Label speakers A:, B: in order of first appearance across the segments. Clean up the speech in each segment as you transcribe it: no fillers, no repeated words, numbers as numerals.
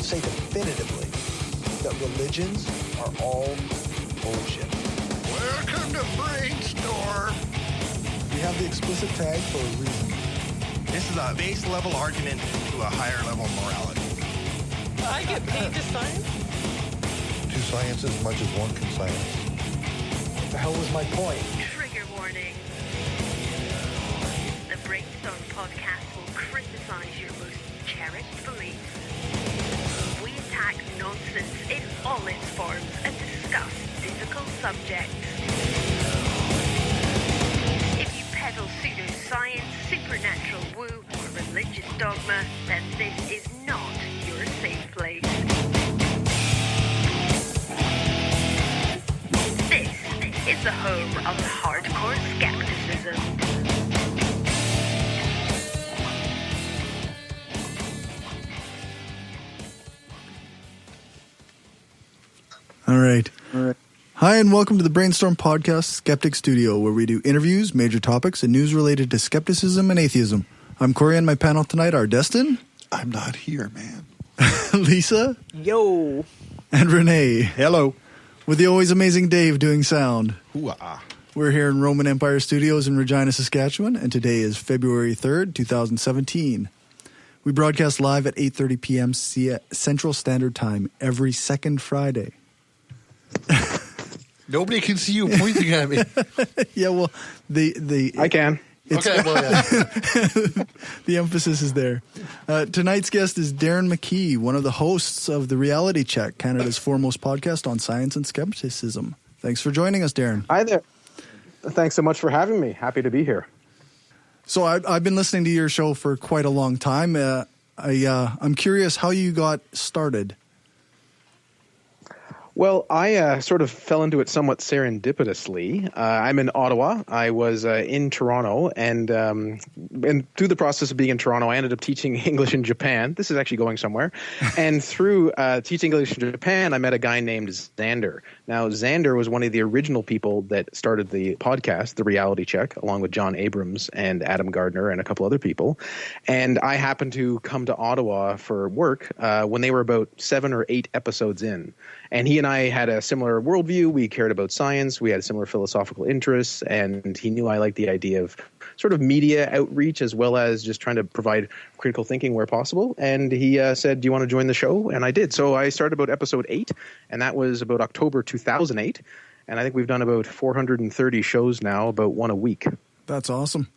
A: say definitively that religions are all bullshit.
B: Welcome to Brainstorm.
A: We have the explicit tag for a reason.
B: This is a base level argument to a higher level morality.
C: I get paid to science?
D: To science as much as one can science.
A: What the hell was my point?
E: Trigger warning. The Brainstorm podcast will criticize your most cherished beliefs. We attack nonsense in all its forms and discuss difficult subjects. If you peddle pseudoscience, supernatural woo, or religious dogma, then this is not your safe place. This is the home of hardcore skepticism.
F: All right. Hi, and welcome to the Brainstorm Podcast Skeptic Studio, where we do interviews, major topics, and news related to skepticism and atheism. I'm Corey, and my panel tonight are Destin.
D: I'm not here, man.
F: Lisa.
C: Yo.
F: And Renee.
D: Hello.
F: With the always amazing Dave doing sound.
D: Hoo-ah.
F: We're here in Roman Empire Studios in Regina, Saskatchewan, and today is February 3rd, 2017. We broadcast live at 8:30 p.m. Central Standard Time every second Friday.
D: Nobody can see you pointing at me.
F: Yeah, well,
G: I can.
D: Okay, well, yeah.
F: The emphasis is there. Tonight's guest is Darren McKee, one of the hosts of The Reality Check, Canada's foremost podcast on science and skepticism. Thanks for joining us, Darren.
G: Hi there. Thanks so much for having me. Happy to be here.
F: So I've been listening to your show for quite a long time. I'm curious how you got started.
G: Well, I sort of fell into it somewhat serendipitously. I'm in Ottawa. I was in Toronto, and through the process of being in Toronto, I ended up teaching English in Japan. This is actually going somewhere. And through teaching English in Japan, I met a guy named Xander. Now, Xander was one of the original people that started the podcast, The Reality Check, along with John Abrams and Adam Gardner and a couple other people. And I happened to come to Ottawa for work when they were about 7 or 8 episodes in. And he and I had a similar worldview. We cared about science. We had similar philosophical interests. And he knew I liked the idea of sort of media outreach as well as just trying to provide critical thinking where possible. And he said, do you want to join the show? And I did. So I started about episode 8, and that was about October 2008. And I think we've done about 430 shows now, about one a week.
F: That's awesome.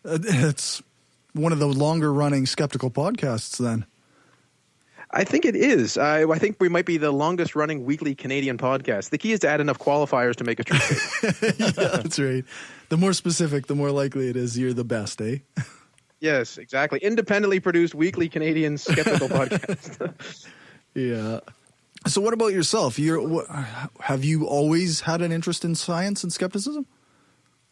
F: It's one of the longer running skeptical podcasts then.
G: I think it is. I think we might be the longest running weekly Canadian podcast. The key is to add enough qualifiers to make a true.
F: Yeah, that's right. The more specific, the more likely it is you're the best, eh?
G: Yes, exactly. Independently produced weekly Canadian skeptical podcast.
F: Yeah. So what about yourself? Have you always had an interest in science and skepticism?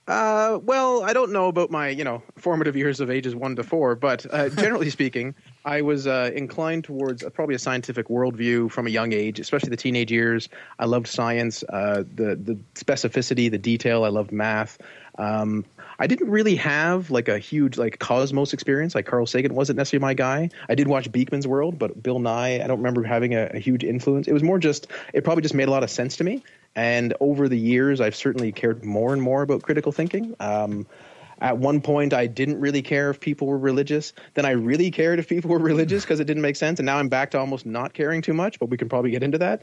G: Well, I don't know about my, formative years of ages 1 to 4, but generally speaking, I was inclined towards probably a scientific worldview from a young age, especially the teenage years. I loved science, the specificity, the detail. I loved math. I didn't really have like a huge cosmos experience. Like Carl Sagan wasn't necessarily my guy. I did watch Beakman's World, but Bill Nye, I don't remember having a huge influence. It was more just, it probably just made a lot of sense to me. And over the years, I've certainly cared more and more about critical thinking. At one point, I didn't really care if people were religious. Then I really cared if people were religious because it didn't make sense. And now I'm back to almost not caring too much, but we can probably get into that.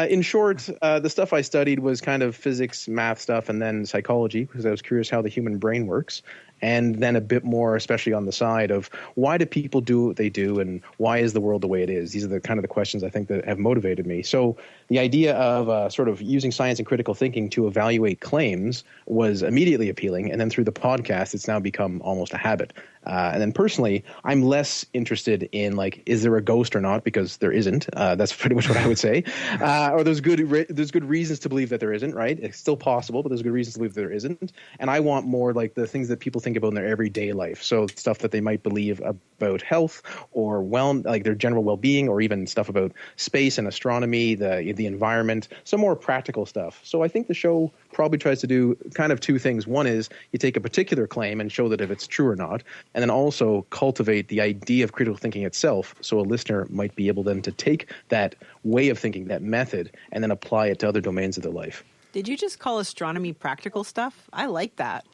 G: In short, the stuff I studied was kind of physics, math stuff, and then psychology because I was curious how the human brain works. And then a bit more, especially on the side of why do people do what they do and why is the world the way it is? These are the kind of the questions I think that have motivated me. So the idea of sort of using science and critical thinking to evaluate claims was immediately appealing. And then through the podcast, it's now become almost a habit. And then personally, I'm less interested in is there a ghost or not? Because there isn't. That's pretty much what I would say. Or there's good reasons to believe that there isn't, right? It's still possible, but there's good reasons to believe there isn't. And I want more like the things that people think think about in their everyday life. So stuff that they might believe about health or like their general well-being, or even stuff about space and astronomy, the environment, some more practical stuff. So I think the show probably tries to do kind of two things. One is you take a particular claim and show that if it's true or not, and then also cultivate the idea of critical thinking itself, so a listener might be able then to take that way of thinking, that method, and then apply it to other domains of their life.
C: Did you just call astronomy practical stuff? I like that.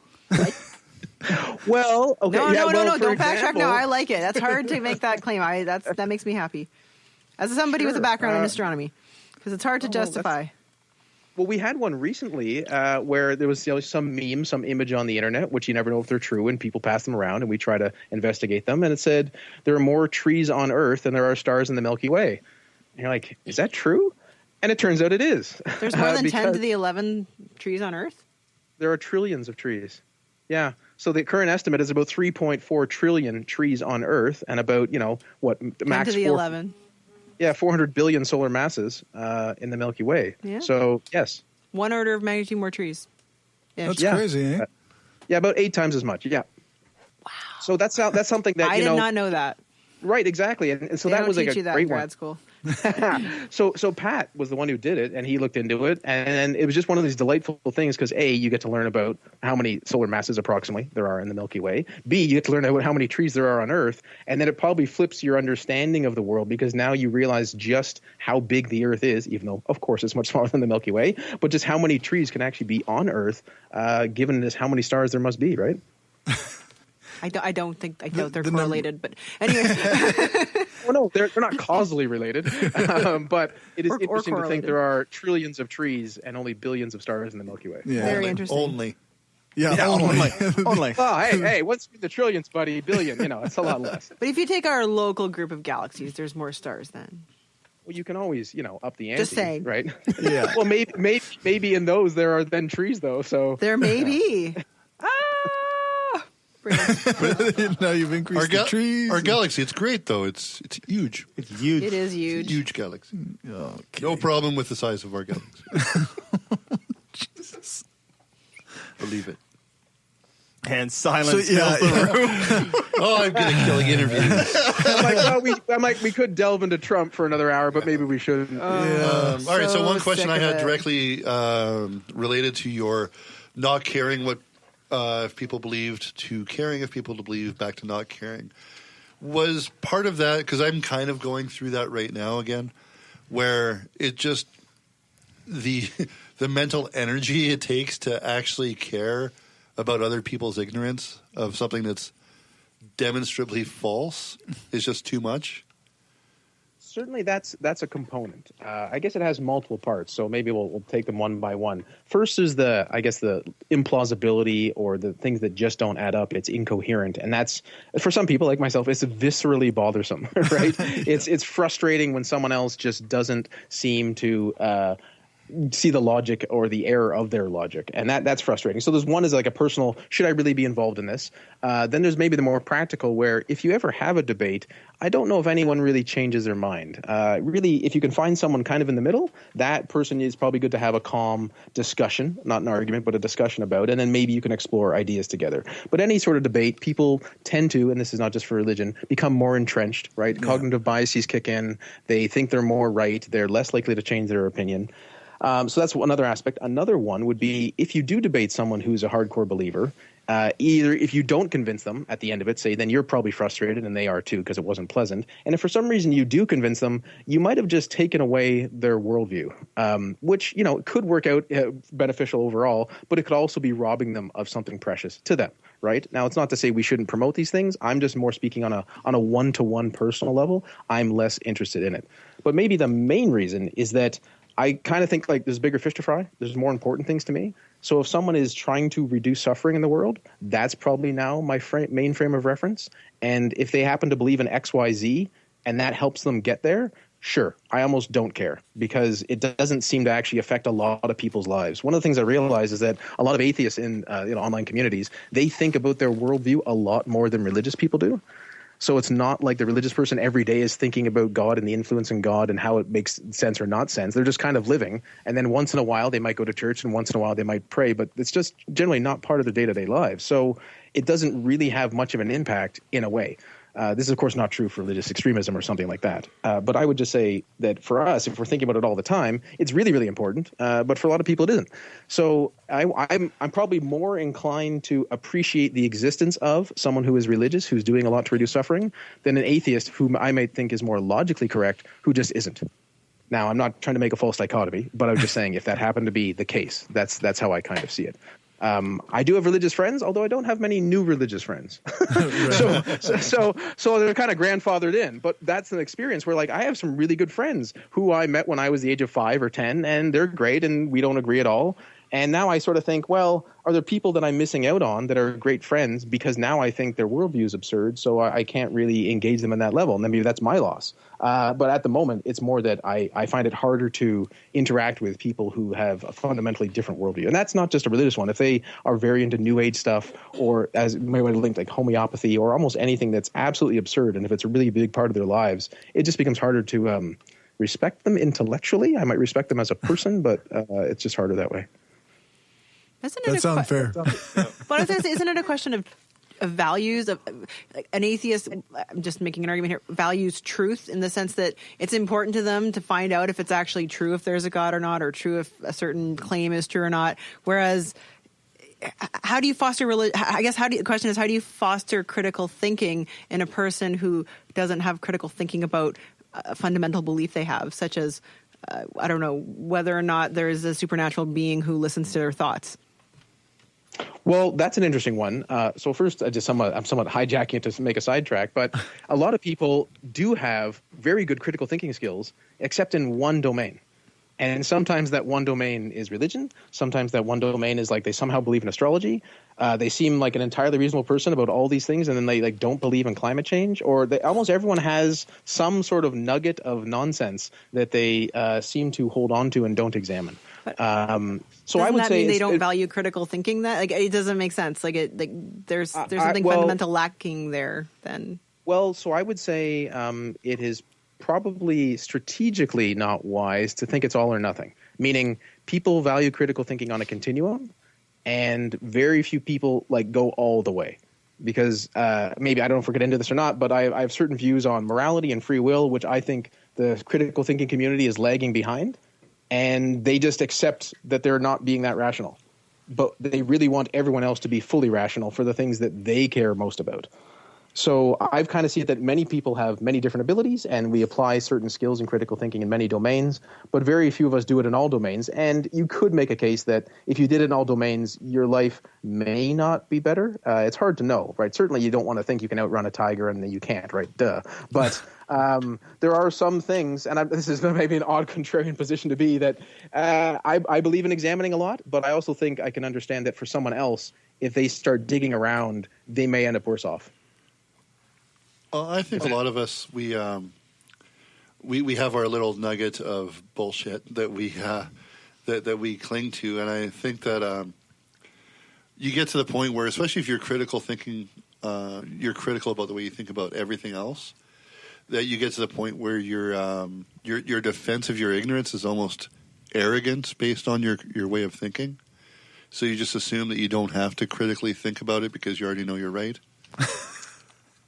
G: Well, okay.
C: No,
G: yeah, well,
C: don't backtrack.
G: example,
C: No, I like it. That's hard to make that claim. That makes me happy. As somebody with a background in astronomy, because it's hard to justify.
G: Well, we had one recently where there was some meme, some image on the internet, which you never know if they're true, and people pass them around, and we try to investigate them. And it said there are more trees on Earth than there are stars in the Milky Way. And you're like, is that true? And it turns out it is.
C: There's more than 10 to the 11 trees on Earth?
G: There are trillions of trees. Yeah. So the current estimate is about 3.4 trillion trees on Earth, and about, what, max
C: 10 to the 11.
G: Yeah, 400 billion solar masses in the Milky Way.
C: Yeah.
G: So, yes.
C: 1 order of magnitude more trees.
F: That's crazy, eh?
G: Yeah, about 8 times as much. Yeah. Wow. So that's something that,
C: I did not know that.
G: Right, exactly. And so
C: They
G: that was like a
C: that
G: great
C: in grad
G: one.
C: school.
G: So Pat was the one who did it, and he looked into it, and it was just one of these delightful things because A, you get to learn about how many solar masses approximately there are in the Milky Way. B, you get to learn about how many trees there are on Earth, and then it probably flips your understanding of the world because now you realize just how big the Earth is, even though, of course, it's much smaller than the Milky Way, but just how many trees can actually be on Earth, given this how many stars there must be, right?
C: I don't think they're correlated, but anyway.
G: Well, no, they're not causally related, but it is interesting to think there are trillions of trees and only billions of stars in the Milky Way.
F: Yeah.
C: Very interesting.
D: Only.
F: Yeah,
B: Only.
G: Oh, hey, what's the trillions, buddy? Billion, it's a lot less.
C: But if you take our local group of galaxies, there's more stars then.
G: Well, you can always, up the ante.
C: Just saying.
G: Right?
F: Yeah.
G: Well, maybe in those there are then trees, though, so.
C: There may be.
F: Now you've increased the trees.
D: Our galaxy, it's great though. It's huge.
B: It's huge.
C: It is
D: It's a
C: huge.
D: huge galaxy.
F: Okay.
D: No problem with the size of our galaxy.
F: Jesus.
D: Believe it.
B: And silence
F: So, yeah,
B: fills the room.
D: Oh, I'm getting killing interviews.
G: We could delve into Trump for another hour, but maybe we shouldn't.
D: All right, so one question I
C: sick of
D: had
C: it.
D: directly related to your not caring what if people believed to caring if people believe back to not caring was part of that, because I'm kind of going through that right now again, where it just the mental energy it takes to actually care about other people's ignorance of something that's demonstrably false is just too much.
G: Certainly, that's a component. I guess it has multiple parts, so maybe we'll take them one by one. First is the implausibility, or the things that just don't add up. It's incoherent, and that's, for some people like myself, it's viscerally bothersome. Right? It's frustrating when someone else just doesn't seem to see the logic or the error of their logic, and that's frustrating. So there's one is like a personal, should I really be involved in this? Then there's maybe the more practical, where if you ever have a debate, I don't know if anyone really changes their mind. Really, if you can find someone kind of in the middle, that person is probably good to have a calm discussion, not an argument, but a discussion about, and then maybe you can explore ideas together. But any sort of debate, people tend to, and this is not just for religion, become more entrenched, right? Yeah. Cognitive biases kick in. They think they're more right. They're less likely to change their opinion. So that's another aspect. Another one would be if you do debate someone who's a hardcore believer, either if you don't convince them at the end of it, say, then you're probably frustrated and they are too because it wasn't pleasant. And if for some reason you do convince them, you might have just taken away their worldview, which, could work out beneficial overall, but it could also be robbing them of something precious to them. Right? Now, it's not to say we shouldn't promote these things. I'm just more speaking on a one-to-one personal level. I'm less interested in it. But maybe the main reason is that I kind of think like there's bigger fish to fry. There's more important things to me. So if someone is trying to reduce suffering in the world, that's probably now my main frame of reference. And if they happen to believe in X, Y, Z, and that helps them get there, sure, I almost don't care because it doesn't seem to actually affect a lot of people's lives. One of the things I realize is that a lot of atheists in online communities, they think about their worldview a lot more than religious people do. So it's not like the religious person every day is thinking about God and the influence in God and how it makes sense or not sense. They're just kind of living. And then once in a while they might go to church and once in a while they might pray, but it's just generally not part of their day-to-day lives. So it doesn't really have much of an impact in a way. This is, of course, not true for religious extremism or something like that. But I would just say that for us, if we're thinking about it all the time, it's really, really important. But for a lot of people, it isn't. So I'm probably more inclined to appreciate the existence of someone who is religious, who's doing a lot to reduce suffering, than an atheist whom I might think is more logically correct, who just isn't. Now, I'm not trying to make a false dichotomy, but I'm just saying if that happened to be the case, that's how I kind of see it. I do have religious friends, although I don't have many new religious friends. so they're kind of grandfathered in. But that's an experience where, like, I have some really good friends who I met when I was the age of 5 or 10, and they're great, and we don't agree at all. And now I sort of think, well, are there people that I'm missing out on that are great friends because now I think their worldview is absurd, so I can't really engage them in that level, and then maybe that's my loss. But at the moment, it's more that I find it harder to interact with people who have a fundamentally different worldview. And that's not just a religious one. If they are very into New Age stuff, or as maybe linked like homeopathy or almost anything that's absolutely absurd, and if it's a really big part of their lives, it just becomes harder to respect them intellectually. I might respect them as a person, but it's just harder that way.
F: That sounds fair.
C: But I was going to say, isn't it a question of values? Of like, an atheist, I'm just making an argument here, values truth in the sense that it's important to them to find out if it's actually true, if there's a God or not, or true if a certain claim is true or not. Whereas, how do you foster the question is, how do you foster critical thinking in a person who doesn't have critical thinking about a fundamental belief they have, such as, I don't know, whether or not there is a supernatural being who listens to their thoughts?
G: Well, that's an interesting one. So first, I'm somewhat hijacking it to make a sidetrack, but a lot of people do have very good critical thinking skills, except in one domain. And sometimes that one domain is religion. Sometimes that one domain is like they somehow believe in astrology. They seem like an entirely reasonable person about all these things, and then they like don't believe in climate change. Or almost everyone has some sort of nugget of nonsense that they seem to hold on to and don't examine. So I would say
C: they don't value critical thinking. That like it doesn't make sense. There's something fundamental lacking there. Then
G: so I would say it is probably strategically not wise to think it's all or nothing. Meaning, people value critical thinking on a continuum, and very few people like go all the way. Because maybe I don't know if we're getting into this or not, but I have certain views on morality and free will, which I think the critical thinking community is lagging behind. And they just accept that they're not being that rational. But they really want everyone else to be fully rational for the things that they care most about. So I've kind of seen that many people have many different abilities, and we apply certain skills in critical thinking in many domains, but very few of us do it in all domains. And you could make a case that if you did it in all domains, your life may not be better. It's hard to know, right? Certainly you don't want to think you can outrun a tiger and you can't, right? Duh. But there are some things, and this is maybe an odd contrarian position to be, that I believe in examining a lot, but I also think I can understand that for someone else, if they start digging around, they may end up worse off.
D: Well, I think a lot of us we have our little nugget of bullshit that we cling to, and I think that you get to the point where, especially if you're critical thinking, you're critical about the way you think about everything else. That you get to the point where your defense of your ignorance is almost arrogance based on your way of thinking. So you just assume that you don't have to critically think about it because you already know you're right.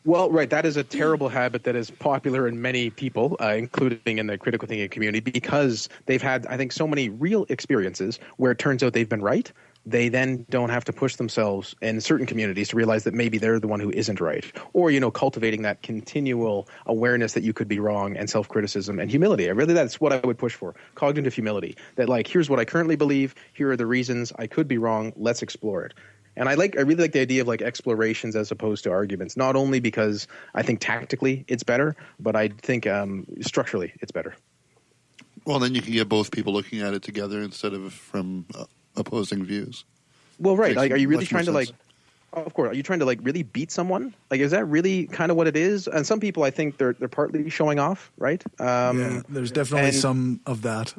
G: Well, right. That is a terrible habit that is popular in many people, including in the critical thinking community, because they've had, I think, so many real experiences where it turns out they've been right. They then don't have to push themselves in certain communities to realize that maybe they're the one who isn't right. Or, cultivating that continual awareness that you could be wrong, and self-criticism and humility. That's what I would push for. Cognitive humility. That here's what I currently believe. Here are the reasons I could be wrong. Let's explore it. And I really like the idea of explorations as opposed to arguments, not only because I think tactically it's better, but I think structurally it's better.
D: Well, then you can get both people looking at it together instead of from opposing views.
G: Well, right. Are you really trying to of course, are you trying to really beat someone? Is that really kind of what it is? And some people, I think they're partly showing off, right?
F: Yeah, there's definitely some of that.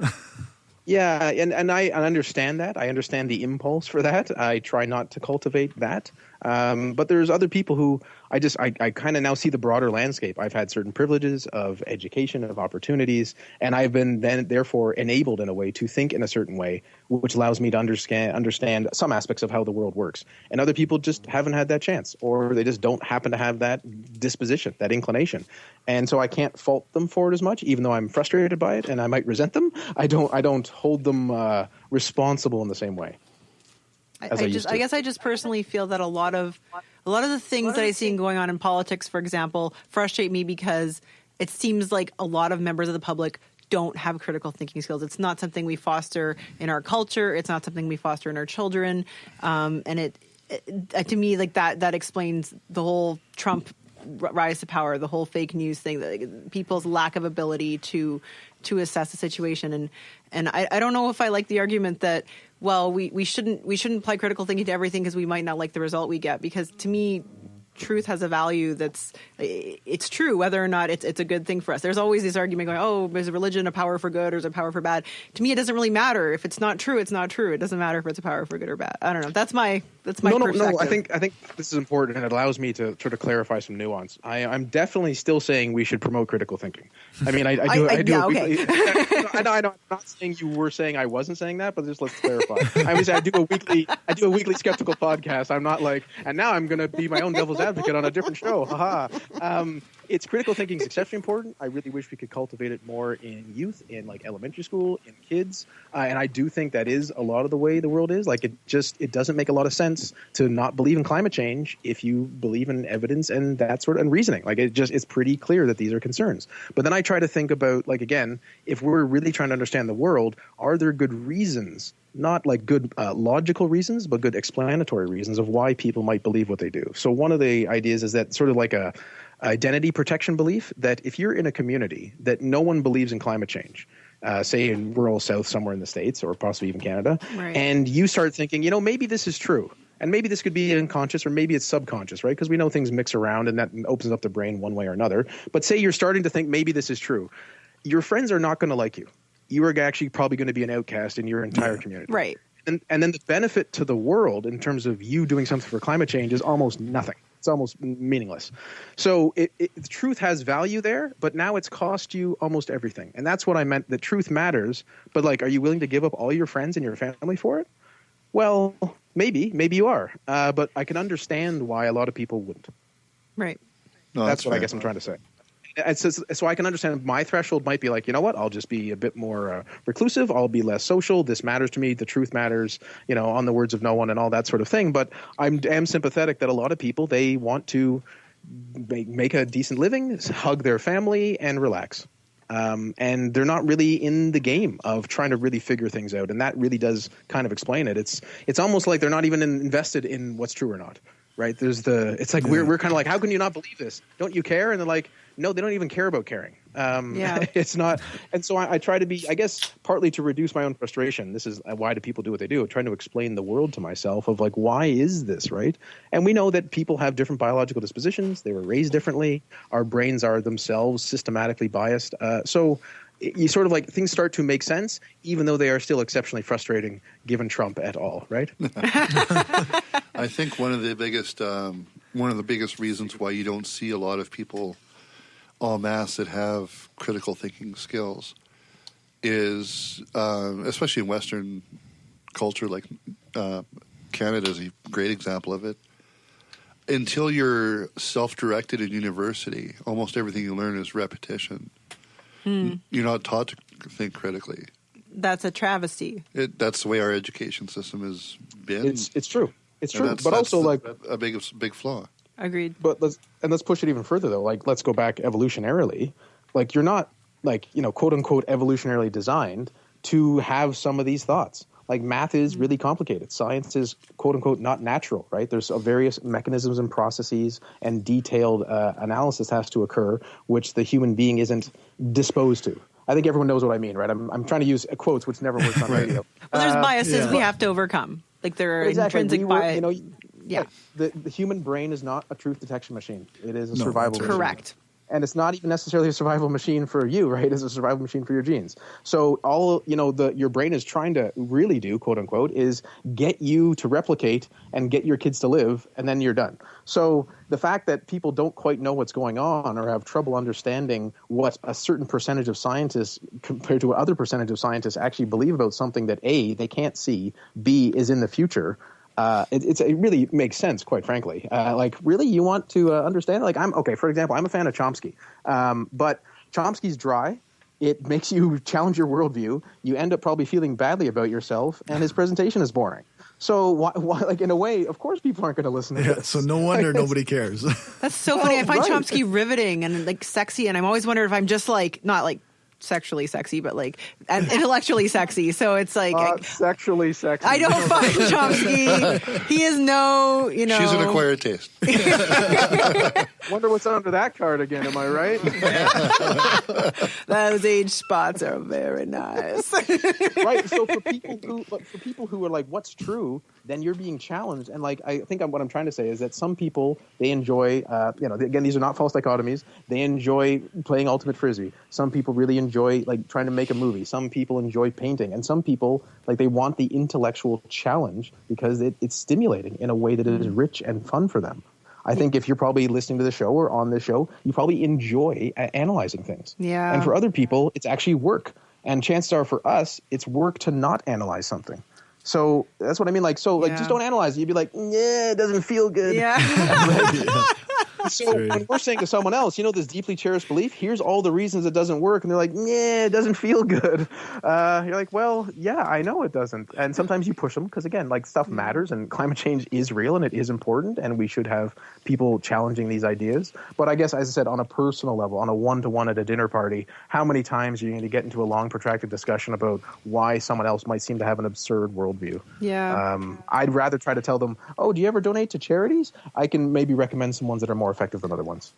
G: Yeah, and I understand that. I understand the impulse for that. I try not to cultivate that. But there's other people who I kind of now see the broader landscape. I've had certain privileges of education, of opportunities, and I've been then therefore enabled in a way to think in a certain way, which allows me to understand some aspects of how the world works. And other people just haven't had that chance, or they just don't happen to have that disposition, that inclination. And so I can't fault them for it as much, even though I'm frustrated by it and I might resent them. I don't hold them responsible in the same way.
C: I guess I just personally feel that a lot of the things that I see going on in politics, for example, frustrate me because it seems like a lot of members of the public don't have critical thinking skills. It's not something we foster in our culture. It's not something we foster in our children. And it to me, like that explains the whole Trump rise to power, the whole fake news thing, that people's lack of ability to assess the situation. And I don't know if I like the argument that, well, we shouldn't apply critical thinking to everything because we might not like the result we get. Because to me, truth has a value it's true whether or not it's a good thing for us. There's always this argument going, oh, is religion a power for good or is it a power for bad? To me, it doesn't really matter. If it's not true, it's not true. It doesn't matter if it's a power for good or bad. I don't know. That's my perspective.
G: No. I think this is important, and it allows me to sort of clarify some nuance. I'm definitely still saying we should promote critical thinking. I mean, I do.
C: Yeah, okay.
G: I know. I'm not saying you were saying I wasn't saying that, but just let's clarify. I was. I do a weekly skeptical podcast. I'm not like, and now I'm going to be my own devil's advocate on a different show. Haha. It's critical thinking is exceptionally important. I really wish we could cultivate it more in youth, in like elementary school, in kids. And I do think that is a lot of the way the world is. Like it doesn't make a lot of sense to not believe in climate change if you believe in evidence and that sort of and reasoning. Like it's pretty clear that these are concerns. But then I try to think about, like, again, if we're really trying to understand the world, are there good reasons? Not like good logical reasons, but good explanatory reasons of why people might believe what they do. So one of the ideas is that sort of like a identity protection belief, that if you're in a community that no one believes in climate change, say in rural South somewhere in the States or possibly even Canada, right, and you start thinking, maybe this is true. And maybe this could be unconscious or maybe it's subconscious, right? Because we know things mix around and that opens up the brain one way or another. But say you're starting to think maybe this is true. Your friends are not going to like you. You are actually probably going to be an outcast in your entire community.
C: Right.
G: And then the benefit to the world in terms of you doing something for climate change is almost nothing. It's almost meaningless. So the truth has value there, but now it's cost you almost everything. And that's what I meant, that truth matters, but like, are you willing to give up all your friends and your family for it? Well, maybe you are. But I can understand why a lot of people wouldn't.
C: Right.
D: No,
G: that's what
D: fair.
G: I guess I'm trying to say. So I can understand my threshold might be like, you know what, I'll just be a bit more reclusive. I'll be less social. This matters to me. The truth matters, on the words of no one and all that sort of thing. But I am sympathetic that a lot of people, they want to make a decent living, hug their family, and relax. And they're not really in the game of trying to really figure things out. And that really does kind of explain it. It's almost like they're not even invested in what's true or not. Right. It's like we're kind of like, how can you not believe this? Don't you care? And they're like, no, they don't even care about caring. It's not. And so I try to be, I guess, partly to reduce my own frustration. This is why do people do what they do? I'm trying to explain the world to myself of like, why is this, right? And we know that people have different biological dispositions. They were raised differently. Our brains are themselves systematically biased. So you sort of like things start to make sense, even though they are still exceptionally frustrating given Trump et al., right?
D: I think one of the biggest reasons why you don't see a lot of people en masse that have critical thinking skills is, especially in Western culture, like Canada is a great example of it. Until you're self-directed in university, almost everything you learn is repetition. You're not taught to think critically.
C: That's a travesty.
D: That's the way our education system has been.
G: It's true. It's true. But also
D: a big flaw.
C: Agreed.
G: But let's push it even further though. Like, let's go back evolutionarily. Like, you're not like, quote unquote evolutionarily designed to have some of these thoughts. Like, math is really complicated. Science is quote unquote not natural, right? There's various mechanisms and processes and detailed analysis has to occur, which the human being isn't disposed to. I think everyone knows what I mean, right? I'm trying to use quotes, which never works on radio.
C: Well, there's biases we have to overcome. Like, there are intrinsic bias.
G: Yeah. The human brain is not a truth detection machine. It is a survival machine.
C: Correct.
G: And it's not even necessarily a survival machine for you, right? It's a survival machine for your genes. So all, your brain is trying to really do, quote unquote, is get you to replicate and get your kids to live, and then you're done. So the fact that people don't quite know what's going on or have trouble understanding what a certain percentage of scientists compared to other percentage of scientists actually believe about something that A, they can't see, B, is in the future, it really makes sense, quite frankly. Really, you want to understand? For example, I'm a fan of Chomsky, but Chomsky's dry. It makes you challenge your worldview. You end up probably feeling badly about yourself, and his presentation is boring. So, why in a way, of course, people aren't going to listen to this.
F: So no wonder nobody cares.
C: That's so funny. I find Chomsky riveting and sexy, and I'm always wondering if I'm just not sexually sexy, but intellectually sexy. So it's
G: sexually sexy.
C: I don't find Chomsky. He is no,
D: She's an acquired taste.
G: Wonder what's under that card again. Am I right?
C: Those age spots are very nice.
G: Right. So for people who are like, what's true? Then you're being challenged. And I think what I'm trying to say is that some people, they enjoy, again, these are not false dichotomies. They enjoy playing ultimate frisbee. Some people really enjoy trying to make a movie. Some people enjoy painting. And some people, they want the intellectual challenge because it's stimulating in a way that is rich and fun for them. I think if you're probably listening to the show or on this show, you probably enjoy analyzing things.
C: Yeah.
G: And for other people, it's actually work. And chances are for us, it's work to not analyze something. So that's what I mean. Just don't analyze it. You'd be like, yeah, it doesn't feel good.
C: Yeah.
G: So when we're saying to someone else, this deeply cherished belief, here's all the reasons it doesn't work. And they're like, yeah, it doesn't feel good. You're like, well, yeah, I know it doesn't. And sometimes you push them because, again, stuff matters and climate change is real and it is important. And we should have people challenging these ideas. But I guess, as I said, on a personal level, on a one-to-one at a dinner party, how many times are you going to get into a long, protracted discussion about why someone else might seem to have an absurd worldview?
C: Yeah.
G: I'd rather try to tell them, oh, do you ever donate to charities? I can maybe recommend some ones that are more effective than other ones.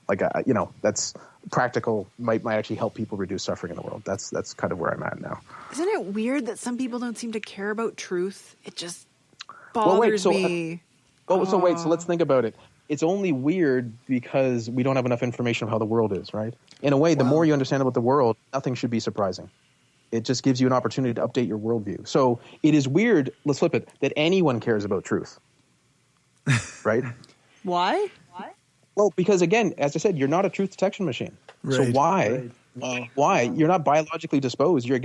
G: That's practical, might actually help people reduce suffering in the world. That's kind of where I'm at now.
C: Isn't it weird that some people don't seem to care about truth? It just bothers me.
G: So let's think about it. It's only weird because we don't have enough information of how the world is, right? In a way, the more you understand about the world, nothing should be surprising. It just gives you an opportunity to update your worldview. So it is weird, let's flip it, that anyone cares about truth, right?
C: Why?
G: Well, because again, as I said, you're not a truth detection machine.
F: Right.
G: So why? You're not biologically disposed. You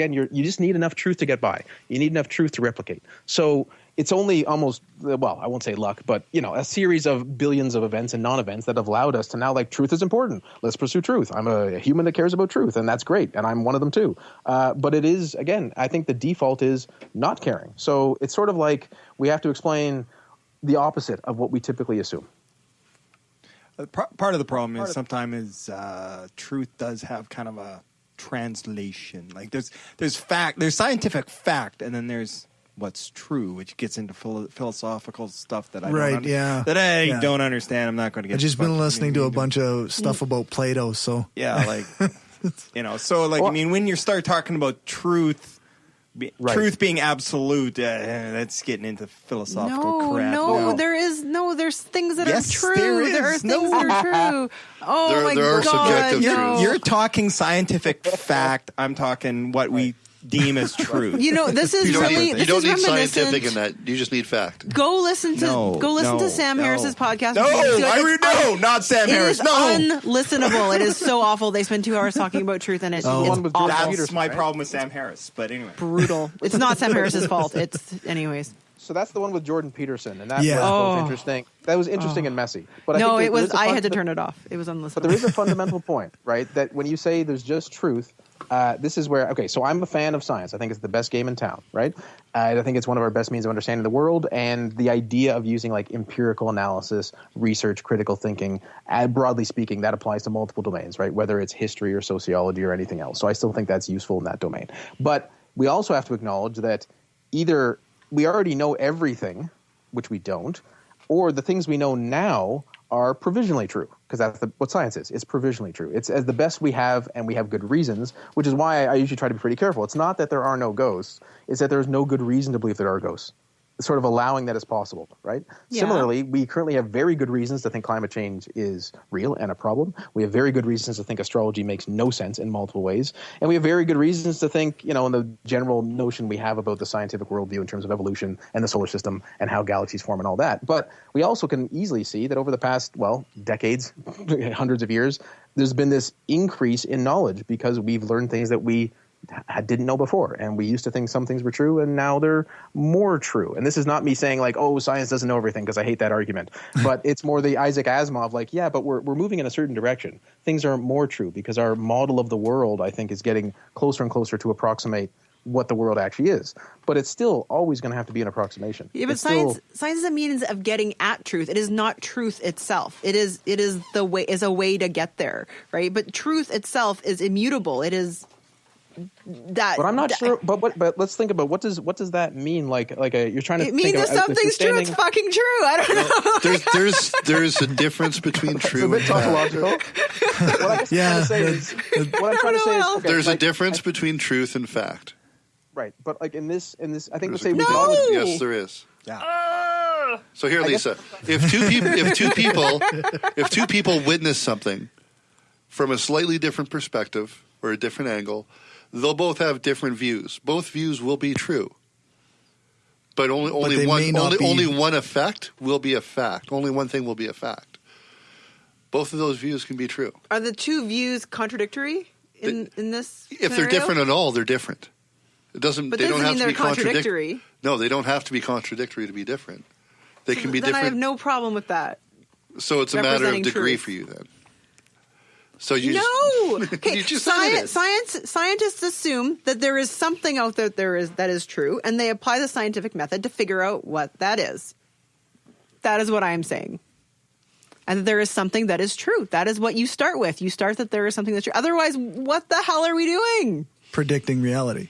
G: just need enough truth to get by. You need enough truth to replicate. So it's only almost, well, I won't say luck, but a series of billions of events and non-events that have allowed us to now truth is important. Let's pursue truth. I'm a human that cares about truth, and that's great, and I'm one of them too. But it is, again, I think the default is not caring. So it's sort of like we have to explain the opposite of what we typically assume.
H: Part of the problem is sometimes truth does have kind of a translation. There's scientific fact, and then there's what's true, which gets into philosophical stuff that I don't understand. I'm not going to get.
F: I've just been listening to a bunch of stuff about Plato, so
H: yeah, when you start talking about truth. Truth being absolute, that's getting into philosophical crap.
C: There's things that are true.
H: There
C: are things that are true. Oh my
D: there are
C: God.
D: subjective truths.
H: You're talking scientific fact. I'm talking what we deem as truth.
C: This is
D: you don't need
C: reminiscent.
D: scientific in that. You just need fact.
C: Go listen to Sam Harris's podcast.
H: Not Sam Harris.
C: It is unlistenable. It is so awful. They spend 2 hours talking about truth, and it's awful.
H: That's my problem with Sam Harris. But anyway,
C: brutal. It's not Sam Harris's fault. Anyways.
G: So that's the one with Jordan Peterson, and that was both interesting. That was interesting and messy. But
C: I had to turn it off. It was unlistenable.
G: But there is a fundamental point, right? That when you say there's just truth, this is where, so I'm a fan of science. I think it's the best game in town, right? I think it's one of our best means of understanding the world, and the idea of using empirical analysis, research, critical thinking, broadly speaking, that applies to multiple domains, right? Whether it's history or sociology or anything else. So I still think that's useful in that domain. But we also have to acknowledge that either we already know everything, which we don't, or the things we know now are provisionally true, because that's what science is. It's provisionally true. It's as the best we have, and we have good reasons, which is why I usually try to be pretty careful. It's not that there are no ghosts. It's that there's no good reason to believe there are ghosts. sort of allowing that as possible, right?
C: Yeah.
G: Similarly, we currently have very good reasons to think climate change is real and a problem. We have very good reasons to think astrology makes no sense in multiple ways. And we have very good reasons to think, in the general notion we have about the scientific worldview in terms of evolution and the solar system and how galaxies form and all that. But we also can easily see that over the past, decades, hundreds of years, there's been this increase in knowledge because we've learned things that we didn't know before, and we used to think some things were true, and now they're more true. And this is not me saying like, oh, science doesn't know everything, because I hate that argument. But it's more the Isaac Asimov, like, yeah, but we're moving in a certain direction. Things are more true because our model of the world, I think, is getting closer and closer to approximate what the world actually is. But it's still always going to have to be an approximation.
C: Yeah, but science is a means of getting at truth. It is not truth itself. It is a way to get there, right? But truth itself is immutable. It is that.
G: But I'm not sure. But let's think about what does that mean? Like you're trying to.
C: It means if something's true, it's fucking true. I don't know.
D: There's a difference between true
G: it's a bit tautological. What I'm trying to say is okay,
D: there's a difference between truth and fact.
G: Right, but like in this, I think let's say
D: yes, there is.
H: Yeah.
D: So here, Lisa, if two people witness something from a slightly different perspective or a different angle, they'll both have different views. Both views will be true, but only one effect will be a fact. Only one thing will be a fact. Both of those views can be true.
C: Are the two views contradictory in this?
D: If they're different at all, they're different. It doesn't.
C: But
D: they don't have to be
C: contradictory.
D: No, they don't have to be contradictory to be different. They can be
C: then
D: different.
C: I have no problem with that.
D: So it's a matter of degree
C: truth.
D: for you then. So you
C: Okay,
D: you just said it is.
C: scientists assume that there is something out there that is true, and they apply the scientific method to figure out what that is. That is what I am saying. And that there is something that is true. That is what you start with. You start that there is something that's true. Otherwise, what the hell are we doing?
F: Predicting reality.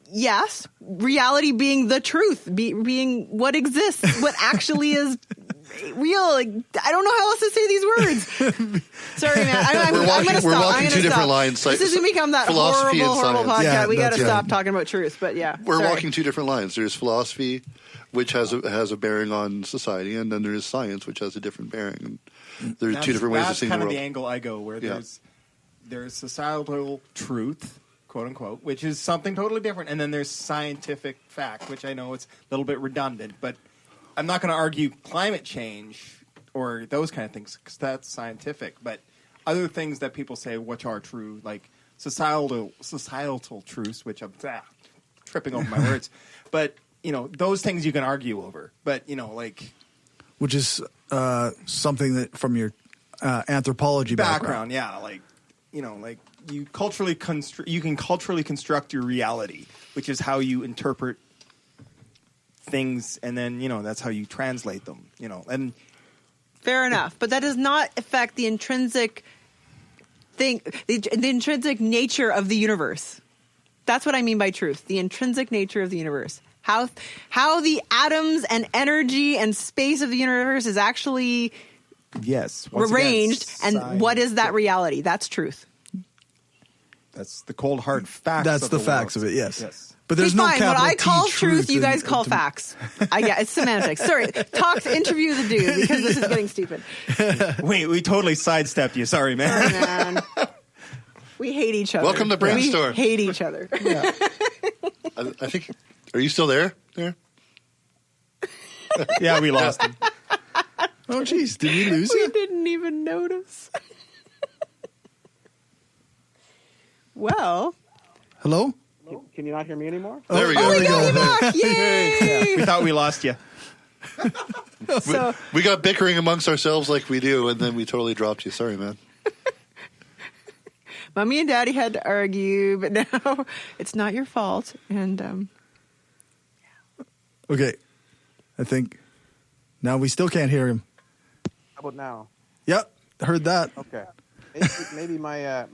C: Yes, reality being the truth, being what exists, what actually is real. Like, I don't know how else to say these words. Sorry, man. I'm going to stop.
D: We're walking two different lines.
C: This is going to become that horrible podcast.
F: Yeah,
C: we got to stop talking about truth. But yeah,
D: we're walking two different lines. There's philosophy, which has a bearing on society, and then there is science, which has a different bearing. And there's two different ways of seeing the world.
H: That's kind of the angle I go, where there's societal truth, quote unquote, which is something totally different, and then there's scientific fact, which I know it's a little bit redundant, but I'm not going to argue climate change or those kind of things because that's scientific. But other things that people say which are true, like societal truths, which I'm tripping over my words, but those things you can argue over. But
F: which is something that from your anthropology background.
H: Yeah, you can culturally construct your reality, which is how you interpret things, and then that's how you translate them. And
C: fair enough, but that does not affect the intrinsic thing, the intrinsic nature of the universe. That's what I mean by truth. The intrinsic nature of the universe. How the atoms and energy and space of the universe is actually arranged, and what is that reality? That's truth.
H: That's the cold hard facts.
F: That's the facts of it. Yes. But there's no
C: fine.
F: capital
C: What I call
F: T
C: truth, you guys call facts. It's semantics. Sorry, interview the dude because this is getting stupid.
H: We totally sidestepped you. Sorry, man.
C: Sorry, man. We hate each other.
D: Welcome to Brainstorm.
C: We hate each other.
D: Yeah. I think. Are you still there?
H: Yeah, we lost him.
F: Oh, jeez. Did we lose you?
C: We didn't even notice. Well.
F: Hello?
G: Can you not hear me anymore?
D: There we go.
C: We got you back. Yay!
H: We thought we lost you.
C: So,
D: we got bickering amongst ourselves like we do, and then we totally dropped you. Sorry, man.
C: Mommy and Daddy had to argue, but now it's not your fault. And
F: Okay. I think now we still can't hear him.
G: How about now?
F: Yep. Heard that.
G: Okay. Maybe my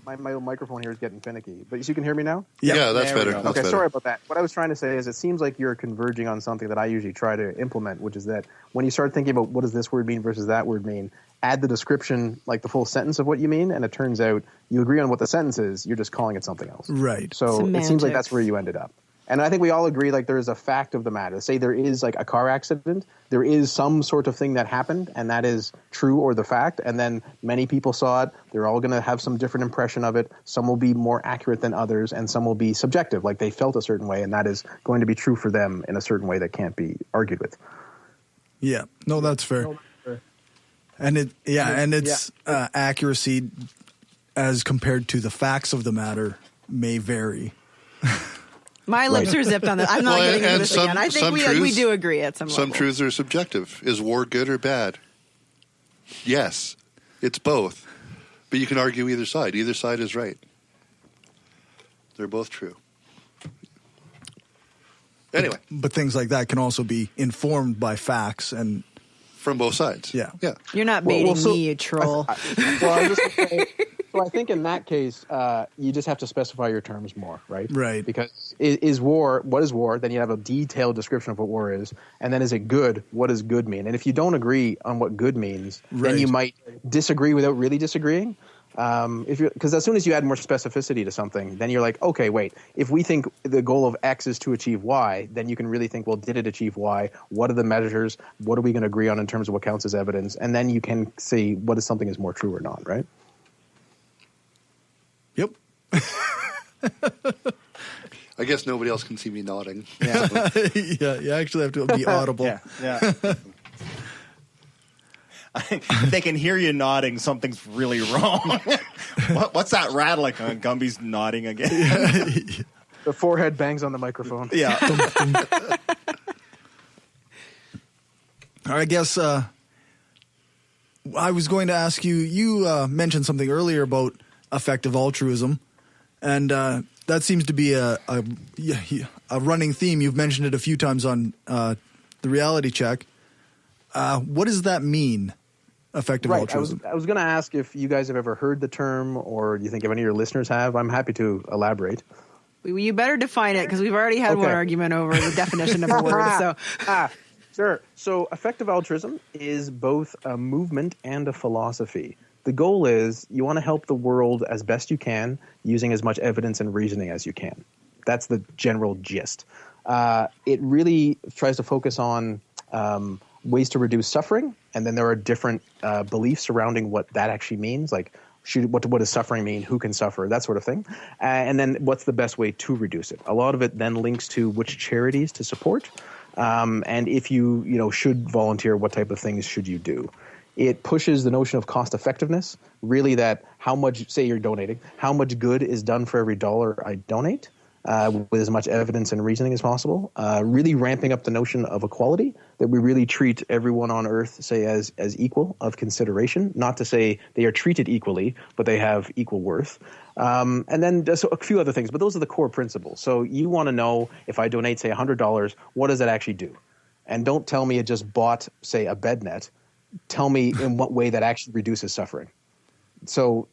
G: microphone here is getting finicky, but you can hear me now?
D: Yeah, that's better. That's
G: okay,
D: better.
G: sorry about that. What I was trying to say is it seems like you're converging on something that I usually try to implement, which is that when you start thinking about what does this word mean versus that word mean, add the description, like the full sentence of what you mean, and it turns out you agree on what the sentence is, you're just calling it something else.
F: Right.
G: So it seems like that's where you ended up. And I think we all agree, like, there is a fact of the matter. Say there is, like, a car accident. There is some sort of thing that happened, and that is true or the fact. And then many people saw it. They're all going to have some different impression of it. Some will be more accurate than others, and some will be subjective, like they felt a certain way, and that is going to be true for them in a certain way that can't be argued with.
F: Yeah. No, that's fair. And its accuracy as compared to the facts of the matter may vary.
C: My lips are zipped on that. I'm not getting into this again. I think we do agree at some level.
D: Some truths are subjective. Is war good or bad? Yes, it's both. But you can argue either side. Either side is right. They're both true. Anyway.
F: But things like that can also be informed by facts and
D: from both sides.
F: Yeah.
C: You're not baiting me, you troll.
G: So I think in that case, you just have to specify your terms more, right?
F: Right.
G: Because is war, what is war? Then you have a detailed description of what war is. And then is it good? What does good mean? And if you don't agree on what good means, then you might disagree without really disagreeing. Because as soon as you add more specificity to something, then you're like, okay, wait, if we think the goal of X is to achieve Y, then you can really think, well, did it achieve Y? What are the measures? What are we going to agree on in terms of what counts as evidence? And then you can see what is something is more true or not, right?
F: Yep.
D: I guess nobody else can see me nodding.
H: Yeah.
F: Yeah, you actually have to be audible.
H: Yeah. If they can hear you nodding, something's really wrong. What's that rattle? Like Gumby's nodding again.
G: The forehead bangs on the microphone.
H: Yeah.
F: I guess I was going to ask you, you mentioned something earlier about effective altruism, and that seems to be a running theme. You've mentioned it a few times on the reality check. What does that mean, effective altruism?
G: I was going to ask if you guys have ever heard the term, or do you think if any of your listeners have? I'm happy to elaborate.
C: You better define it, because we've already had one argument over the definition of a word. So,
G: sure. So effective altruism is both a movement and a philosophy. The goal is you want to help the world as best you can using as much evidence and reasoning as you can. That's the general gist. It really tries to focus on ways to reduce suffering, and then there are different beliefs surrounding what that actually means, like what does suffering mean, who can suffer, that sort of thing. And then what's the best way to reduce it. A lot of it then links to which charities to support, and if you should volunteer, what type of things should you do. It pushes the notion of cost effectiveness, really that how much, say you're donating, how much good is done for every dollar I donate, with as much evidence and reasoning as possible, really ramping up the notion of equality, that we really treat everyone on earth, say, as equal of consideration, not to say they are treated equally, but they have equal worth. And then just a few other things, but those are the core principles. So you want to know, if I donate, say, $100, what does it actually do? And don't tell me it just bought, say, a bed net. Tell me in what way that actually reduces suffering. So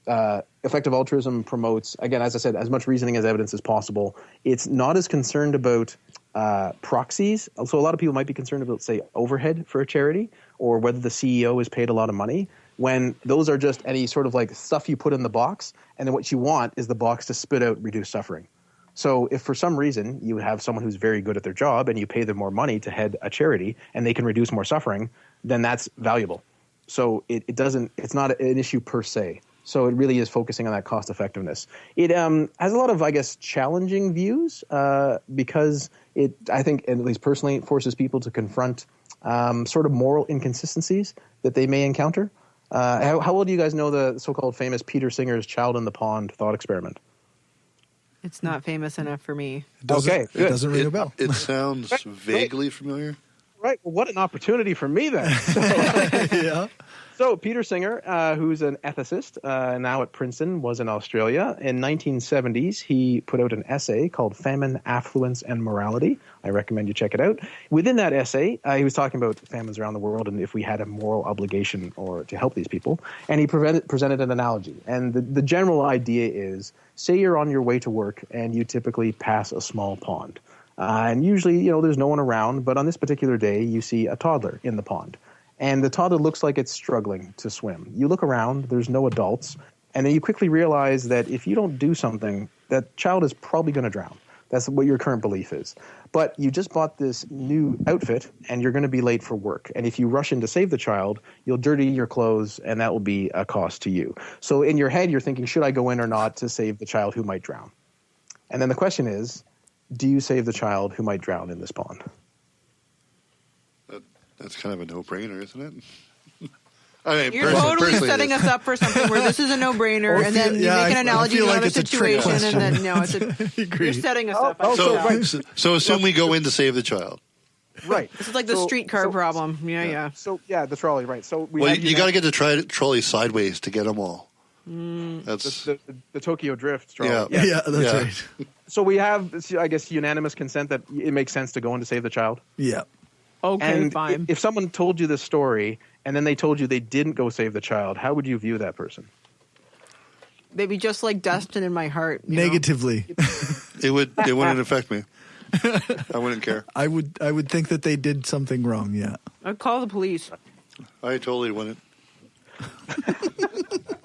G: effective altruism promotes, again, as I said, as much reasoning as evidence as possible. It's not as concerned about proxies. So a lot of people might be concerned about, say, overhead for a charity, or whether the CEO is paid a lot of money, when those are just any sort of like stuff you put in the box, and then what you want is the box to spit out reduced suffering. So if for some reason you have someone who's very good at their job and you pay them more money to head a charity and they can reduce more suffering, then that's valuable. So it's not an issue per se. So it really is focusing on that cost effectiveness. It has a lot of, I guess, challenging views because it, I think, at least personally, it forces people to confront sort of moral inconsistencies that they may encounter. How well do you guys know the so-called famous Peter Singer's child in the pond thought experiment?
C: it's not famous enough for me.
F: It doesn't ring a bell.
D: It sounds vaguely familiar.
G: Right. Well, what an opportunity for me then.
F: Yeah.
G: So Peter Singer, who's an ethicist, now at Princeton, was in Australia. In 1970s, he put out an essay called Famine, Affluence, and Morality. I recommend you check it out. Within that essay, he was talking about famines around the world and if we had a moral obligation or to help these people. And he presented an analogy. And the general idea is, say you're on your way to work and you typically pass a small pond. And usually, there's no one around. But on this particular day, you see a toddler in the pond. And the toddler looks like it's struggling to swim. You look around, there's no adults, and then you quickly realize that if you don't do something, that child is probably going to drown. That's what your current belief is. But you just bought this new outfit and you're going to be late for work. And if you rush in to save the child, you'll dirty your clothes and that will be a cost to you. So in your head, you're thinking, should I go in or not to save the child who might drown? And then the question is, do you save the child who might drown in this pond?
D: That's kind of a no-brainer, isn't it? I mean,
C: You're totally setting us up for something where this is a no-brainer, and then you make an analogy to another situation, and then you're setting us up.
D: So assume we go in to save the child.
G: Right.
C: This is like the streetcar problem. Yeah.
G: So the trolley, right? So
D: you got to get the trolley sideways to get them all. That's
G: the Tokyo Drift trolley.
F: Yeah, that's right.
G: So we have, I guess, unanimous consent that it makes sense to go in to save the child.
F: Yeah.
C: Okay,
G: and
C: fine.
G: If someone told you this story and then they told you they didn't go save the child, how would you view that person?
C: They'd be just like Dustin in my heart.
F: Negatively.
D: It wouldn't affect me. I wouldn't care.
F: I would think that they did something wrong. Yeah.
C: I'd call the police.
D: I totally wouldn't.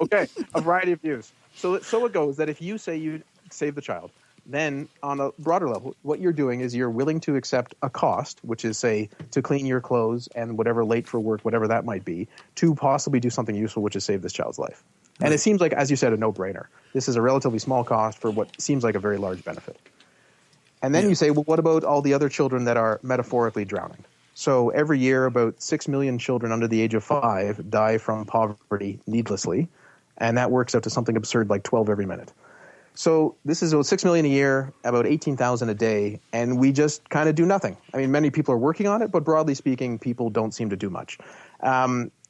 G: Okay, a variety of views. So it goes that if you say you save the child, then on a broader level, what you're doing is you're willing to accept a cost, which is, say, to clean your clothes and whatever late for work, whatever that might be, to possibly do something useful, which is save this child's life. Right. And it seems like, as you said, a no-brainer. This is a relatively small cost for what seems like a very large benefit. And then you say, well, what about all the other children that are metaphorically drowning? So every year, about 6 million children under the age of 5 die from poverty needlessly, and that works out to something absurd like 12 every minute. So this is about 6 million a year, about 18,000 a day, and we just kind of do nothing. I mean, many people are working on it, but broadly speaking, people don't seem to do much.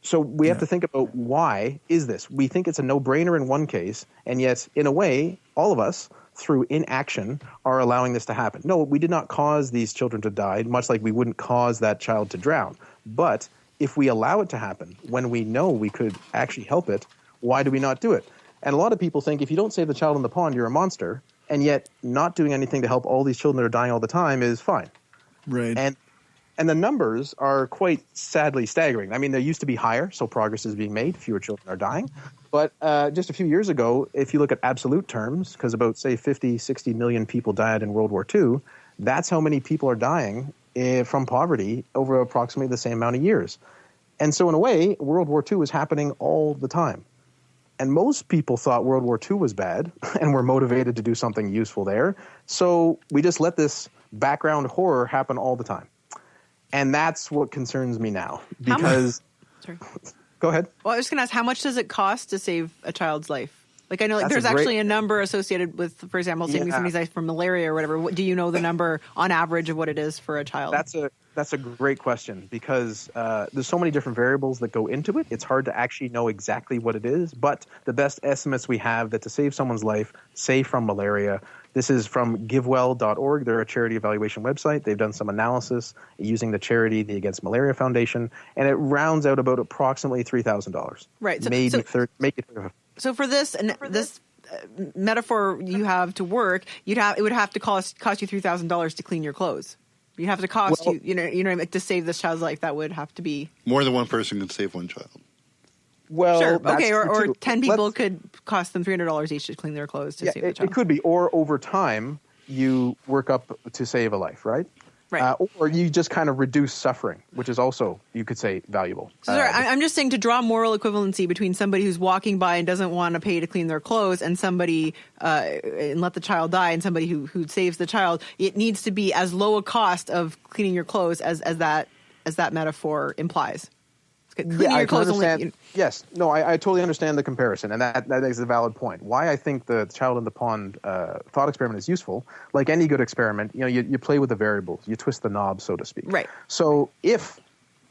G: So we have to think about why is this? We think it's a no-brainer in one case, and yet, in a way, all of us, through inaction, are allowing this to happen. No, we did not cause these children to die, much like we wouldn't cause that child to drown. But if we allow it to happen, when we know we could actually help it, why do we not do it? And a lot of people think if you don't save the child in the pond, you're a monster, and yet not doing anything to help all these children that are dying all the time is fine.
F: Right.
G: And the numbers are quite sadly staggering. I mean, they used to be higher, so progress is being made. Fewer children are dying. But just a few years ago, if you look at absolute terms, because about, say, 50, 60 million people died in World War II, that's how many people are dying from poverty over approximately the same amount of years. And so in a way, World War II was happening all the time. And most people thought World War II was bad and were motivated to do something useful there. So we just let this background horror happen all the time. And that's what concerns me now. Because
C: Sorry.
G: Go ahead.
C: Well, I was going to ask, how much does it cost to save a child's life? Like, I know
G: That's
C: there's actually a number associated with, for example, saving somebody's life from malaria or whatever. Do you know the number on average of what it is for a child?
G: That's a great question because there's so many different variables that go into it. It's hard to actually know exactly what it is, but the best estimates we have that to save someone's life, say from malaria, this is from givewell.org. They're a charity evaluation website. They've done some analysis using the charity, the Against Malaria Foundation, and it rounds out about approximately $3,000.
C: Right. So,
G: maybe make it.
C: So for this metaphor you have to work, it would have to cost you $3,000 to clean your clothes. You'd have to cost to save this child's life. That would have to be
D: more than one person can save one child.
G: Well,
C: sure, okay, or 10 people could cost them $300 each to clean their clothes to save the child.
G: It could be, or over time you work up to save a life, right?
C: Right.
G: Or you just kind of reduce suffering, which is also, you could say, valuable.
C: So sorry, I'm just saying to draw moral equivalency between somebody who's walking by and doesn't want to pay to clean their clothes and somebody and let the child die and somebody who saves the child, it needs to be as low a cost of cleaning your clothes as that metaphor implies. Cleaning your clothes only.
G: Yes. No, I totally understand the comparison, and that is a valid point. Why I think the child in the pond thought experiment is useful, like any good experiment, you play with the variables, you twist the knob, so to speak.
C: Right.
G: So if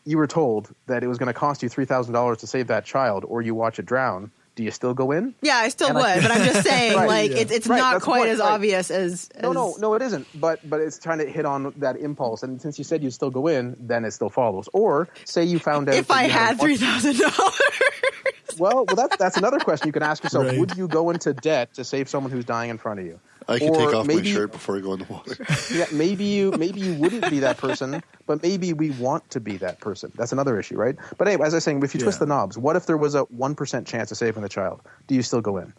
G: you were told that it was going to cost you $3,000 to save that child, or you watch it drown, do you still go in?
C: Yeah, I still would, but I'm just saying, it's not quite as obvious as...
G: No, it isn't. But it's trying to hit on that impulse. And since you said you still go in, then it still follows. Or say you found out...
C: If I had $3,000.
G: Well, that's another question you can ask yourself. Right. Would you go into debt to save someone who's dying in front of you?
D: I can take off my shirt before I go in the water.
G: Yeah, maybe you wouldn't be that person, but maybe we want to be that person. That's another issue, right? But anyway, as I was saying, if you twist the knobs, what if there was a 1% chance of saving the child? Do you still go in?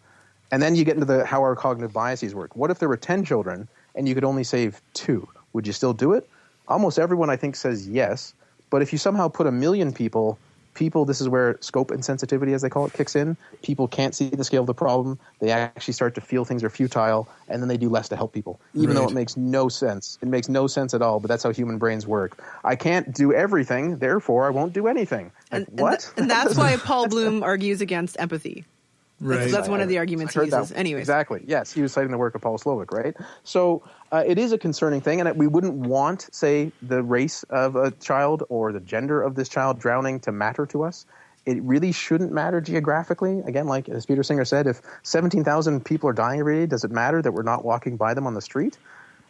G: And then you get into how our cognitive biases work. What if there were 10 children and you could only save 2. Would you still do it? Almost everyone, I think, says yes. But if you somehow put 1 million people, this is where scope insensitivity, as they call it, kicks in. People can't see the scale of the problem. They actually start to feel things are futile, and then they do less to help people, even though it makes no sense. It makes no sense at all, but that's how human brains work. I can't do everything, therefore I won't do anything. What?
C: And that's why Paul Bloom argues against empathy.
F: Right.
C: That's one of the arguments he uses. Anyways.
G: Exactly. Yes, he was citing the work of Paul Slovic, right? So it is a concerning thing, and we wouldn't want, say, the race of a child or the gender of this child drowning to matter to us. It really shouldn't matter geographically. Again, like as Peter Singer said, if 17,000 people are dying every day, does it matter that we're not walking by them on the street?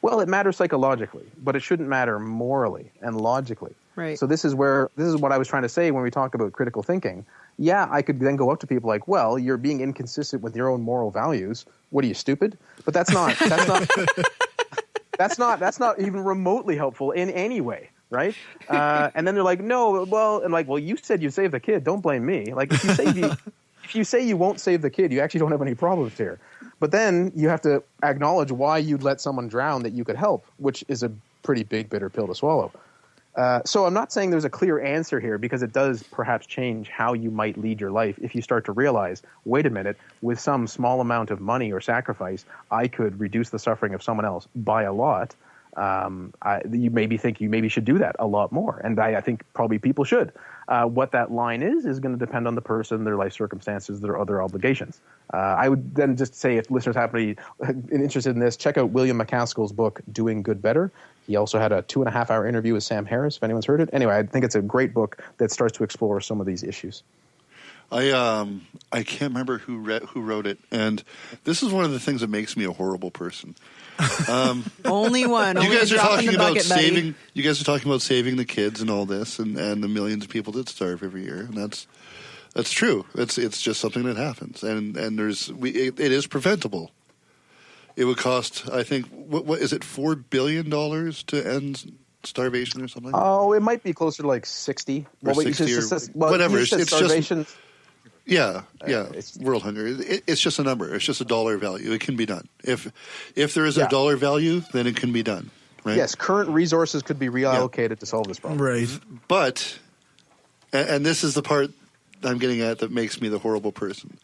G: Well, it matters psychologically, but it shouldn't matter morally and logically.
C: Right.
G: So this is what I was trying to say when we talk about critical thinking. Yeah, I could then go up to people like, well, you're being inconsistent with your own moral values. What are you, stupid? But that's not even remotely helpful in any way, right? And then they're like, no, well, you said you saved the kid. Don't blame me. Like if you say you won't save the kid, you actually don't have any problems here. But then you have to acknowledge why you'd let someone drown that you could help, which is a pretty big bitter pill to swallow. So I'm not saying there's a clear answer here, because it does perhaps change how you might lead your life if you start to realize, wait a minute, with some small amount of money or sacrifice, I could reduce the suffering of someone else by a lot. You maybe should do that a lot more. And I think probably people should. What that line is going to depend on the person, their life circumstances, their other obligations. I would then just say, if listeners happen to be interested in this, check out William McCaskill's book, Doing Good Better. He also had a 2.5-hour interview with Sam Harris, if anyone's heard it. Anyway, I think it's a great book that starts to explore some of these issues.
D: I can't remember who wrote it, and this is one of the things that makes me a horrible person.
C: Only one.
D: You
C: Only
D: guys
C: a
D: are
C: drop in
D: talking
C: the
D: about
C: bucket, buddy.
D: saving. You guys are talking about saving the kids and all this, and the millions of people that starve every year, and that's true. It's just something that happens, and it is preventable. It would cost, I think, what is it, $4 billion to end starvation or something?
G: Oh, it might be closer to like 60.
D: Or 60 whatever. It's
G: starvation.
D: just world hunger. It's just a number. It's just a dollar value. It can be done. If there is a dollar value, then it can be done. Right?
G: Yes, current resources could be reallocated to solve this problem.
F: Right.
D: But, and this is the part I'm getting at that makes me the horrible person.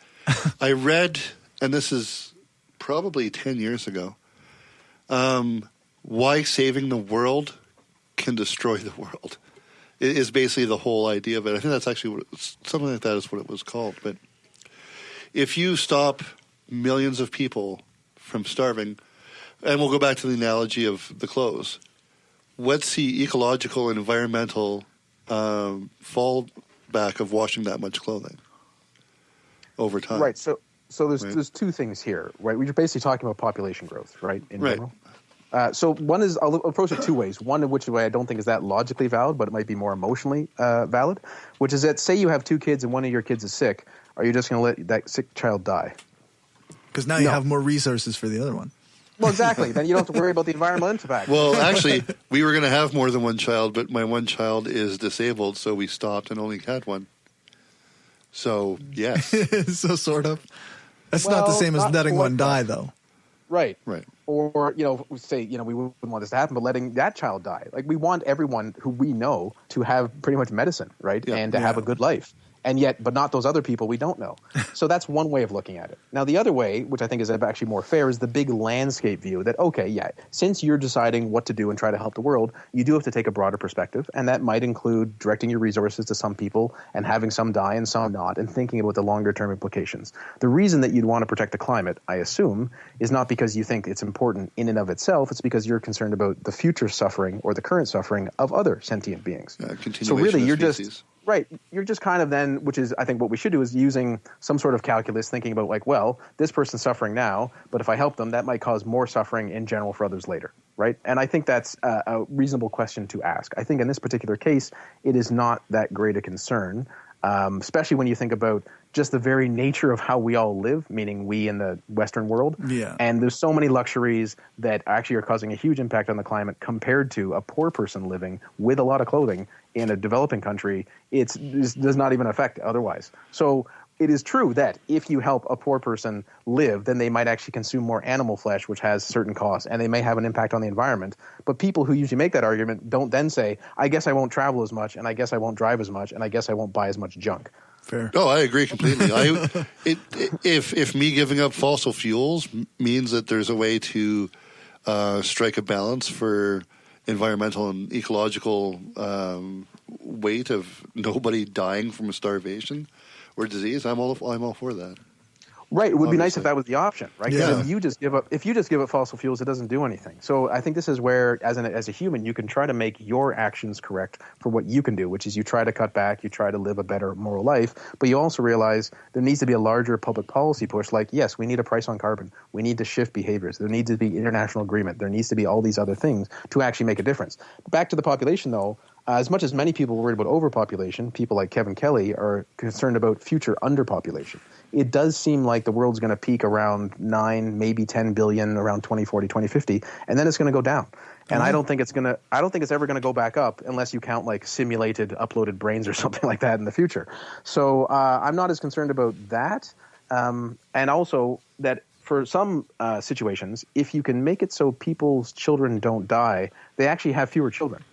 D: I read, and this is probably 10 years ago, why saving the world can destroy the world. It is basically the whole idea of it. I think that's actually something like that is what it was called. But if you stop millions of people from starving, and we'll go back to the analogy of the clothes, what's the ecological and environmental fallback of washing that much clothing over time?
G: Right. So there's two things here, right? We're basically talking about population growth, right? In general. So one is, I'll approach it two ways. One of which way I don't think is that logically valid, but it might be more emotionally valid, which is that, say you have 2 kids and one of your kids is sick, are you just going to let that sick child die?
F: Because now you have more resources for the other one.
G: Well, exactly. Then you don't have to worry about the environmental impact.
D: Well, actually, we were going to have more than one child, but my one child is disabled, so we stopped and only had one. So, yes.
F: So sort of. That's not the same as letting one die, though.
G: Right.
D: Right.
G: Or, say, we wouldn't want this to happen, but letting that child die. Like, we want everyone who we know to have pretty much medicine, right? Yeah. And to have a good life. And yet, but not those other people we don't know. So that's one way of looking at it. Now, the other way, which I think is actually more fair, is the big landscape view that, since you're deciding what to do and try to help the world, you do have to take a broader perspective. And that might include directing your resources to some people and having some die and some not, and thinking about the longer term implications. The reason that you'd want to protect the climate, I assume, is not because you think it's important in and of itself. It's because you're concerned about the future suffering or the current suffering of other sentient beings. So really, you're just... Right. You're just kind of then, which is I think what we should do, is using some sort of calculus, thinking about this person's suffering now, but if I help them, that might cause more suffering in general for others later. Right. And I think that's a reasonable question to ask. I think in this particular case, it is not that great a concern, especially when you think about just the very nature of how we all live, meaning we in the Western world. Yeah. And there's so many luxuries that actually are causing a huge impact on the climate compared to a poor person living with a lot of clothing in a developing country. It does not even affect otherwise. So it is true that if you help a poor person live, then they might actually consume more animal flesh, which has certain costs, and they may have an impact on the environment. But people who usually make that argument don't then say, I guess I won't travel as much, and I guess I won't drive as much, and I guess I won't buy as much junk.
F: Fair.
D: Oh, I agree completely. If me giving up fossil fuels means that there's a way to strike a balance for environmental and ecological weight of nobody dying from starvation or disease, I'm all for that.
G: Right. It would be nice
D: Obviously.
G: if that was the option, right?
F: Yeah.
G: Because if you just give up fossil fuels, it doesn't do anything. So I think this is where, as a human, you can try to make your actions correct for what you can do, which is you try to cut back, you try to live a better moral life, but you also realize there needs to be a larger public policy push. Like, yes, we need a price on carbon. We need to shift behaviors. There needs to be international agreement. There needs to be all these other things to actually make a difference. Back to the population, though. As much as many people are worried about overpopulation, people like Kevin Kelly are concerned about future underpopulation. It does seem like the world's going to peak around 9, maybe 10 billion around 2040, 2050, and then it's going to go down. And I don't think it's ever going to go back up unless you count like simulated uploaded brains or something like that in the future. So I'm not as concerned about that. And also that for some situations, if you can make it so people's children don't die, they actually have fewer children.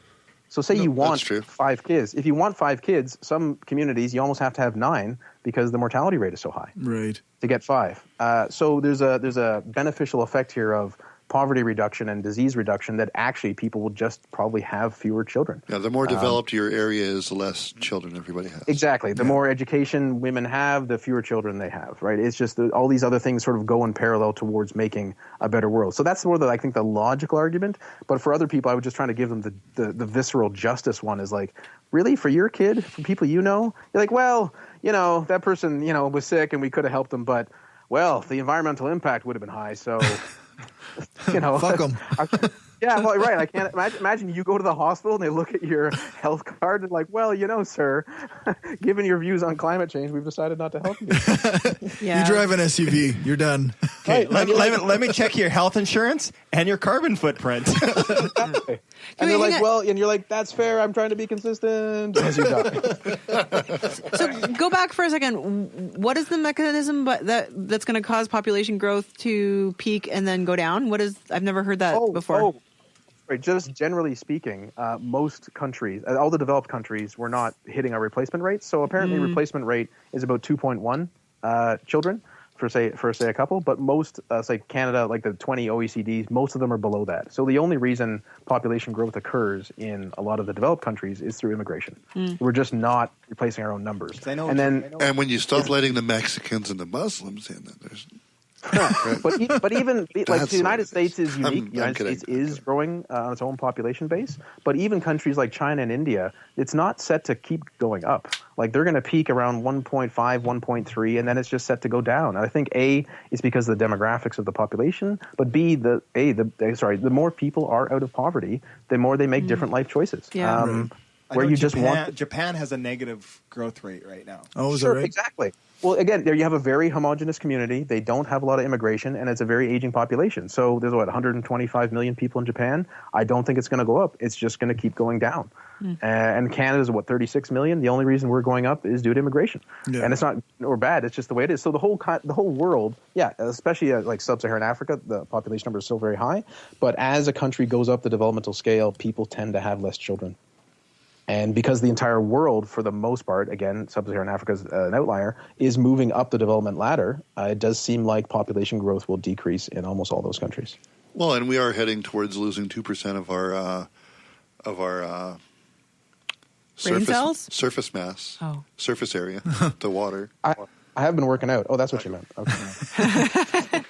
G: So say you want 5 kids. If you want 5 kids, some communities you almost have to have 9 because the mortality rate is so high.
F: Right.
G: To get 5. So there's a beneficial effect here of poverty reduction and disease reduction that actually people will just probably have fewer children.
D: Yeah, the more developed your area is, the less children everybody has.
G: Exactly. The more education women have, the fewer children they have, right? It's just all these other things sort of go in parallel towards making a better world. So that's more I think the logical argument. But for other people, I was just trying to give them the visceral justice one is like, really, for your kid, for people you know? You're like, well, that person, was sick and we could have helped them, but, well, the environmental impact would have been high, so...
F: Fuck them.
G: Yeah, well, right. I can't imagine you go to the hospital and they look at your health card and like, well, sir, given your views on climate change, we've decided not to help you.
C: Yeah.
F: You drive an SUV, you're done.
H: Okay, let me check your health insurance and your carbon footprint.
G: Exactly. And they're like, well, and you're like, that's fair. I'm trying to be consistent. As you die.
C: So go back for a second. What is the mechanism that's going to cause population growth to peak and then go down? I've never heard that before.
G: Right, just generally speaking, most countries, all the developed countries, were not hitting our replacement rates. So apparently, replacement rate is about 2.1 children for say a couple. But most, say Canada, like the 20 OECDs, most of them are below that. So the only reason population growth occurs in a lot of the developed countries is through immigration. We're just not replacing our own numbers.
D: And when you stop letting the Mexicans and the Muslims in, then there's.
G: But even like the United States is unique. The United
D: kidding.
G: States is growing on its own population base. But even countries like China and India, it's not set to keep going up. Like they're going to peak around 1.5, 1.3, and then it's just set to go down. And I think A is because of the demographics of the population, but B the more people are out of poverty, the more they make different life choices.
C: Yeah.
G: Where you just want
H: Japan has a negative growth rate right now.
F: Oh, is
G: sure,
F: that right?
G: exactly. Well, again, there you have a very homogenous community. They don't have a lot of immigration, and it's a very aging population. So there's, 125 million people in Japan? I don't think it's going to go up. It's just going to keep going down. And Canada's, 36 million? The only reason we're going up is due to immigration. Yeah. And it's not or bad. It's just the way it is. So the whole world, especially like sub-Saharan Africa, the population number is still very high. But as a country goes up the developmental scale, people tend to have less children. And because the entire world, for the most part, again, sub-Saharan Africa is an outlier, is moving up the development ladder, it does seem like population growth will decrease in almost all those countries.
D: Well, and we are heading towards losing 2% of our surface mass, surface area, to water.
G: I have been working out. Oh, that's what you meant. Okay.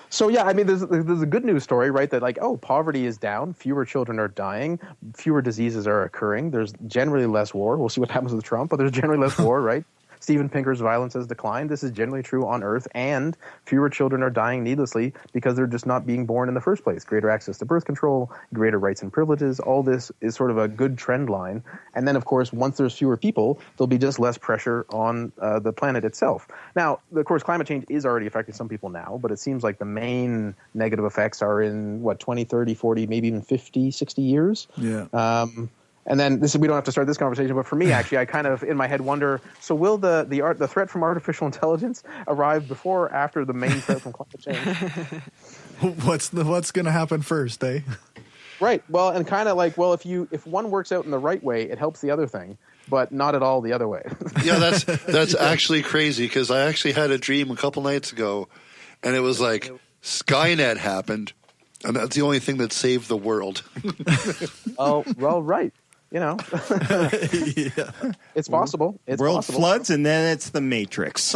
G: So, yeah, I mean, there's a good news story, right, that poverty is down, fewer children are dying, fewer diseases are occurring, there's generally less war. We'll see what happens with Trump, but there's generally less war, right? Steven Pinker's violence has declined. This is generally true on Earth, and fewer children are dying needlessly because they're just not being born in the first place. Greater access to birth control, greater rights and privileges, all this is sort of a good trend line. And then, of course, once there's fewer people, there'll be just less pressure on the planet itself. Now, of course, climate change is already affecting some people now, but it seems like the main negative effects are in, 20, 30, 40, maybe even 50, 60 years.
F: Yeah.
G: And then we don't have to start this conversation, but for me, actually, I kind of in my head wonder: so will the threat from artificial intelligence arrive before or after the main threat from climate change?
F: What's going to happen first, eh?
G: Right. Well, and kind of like, well, if one works out in the right way, it helps the other thing, but not at all the other way.
D: Yeah, that's actually crazy because I actually had a dream a couple nights ago, and it was like Skynet happened, and that's the only thing that saved the world.
G: Oh, well, right. You know,
F: Yeah.
G: it's possible. It's
H: World
G: possible.
H: floods, and then it's the Matrix.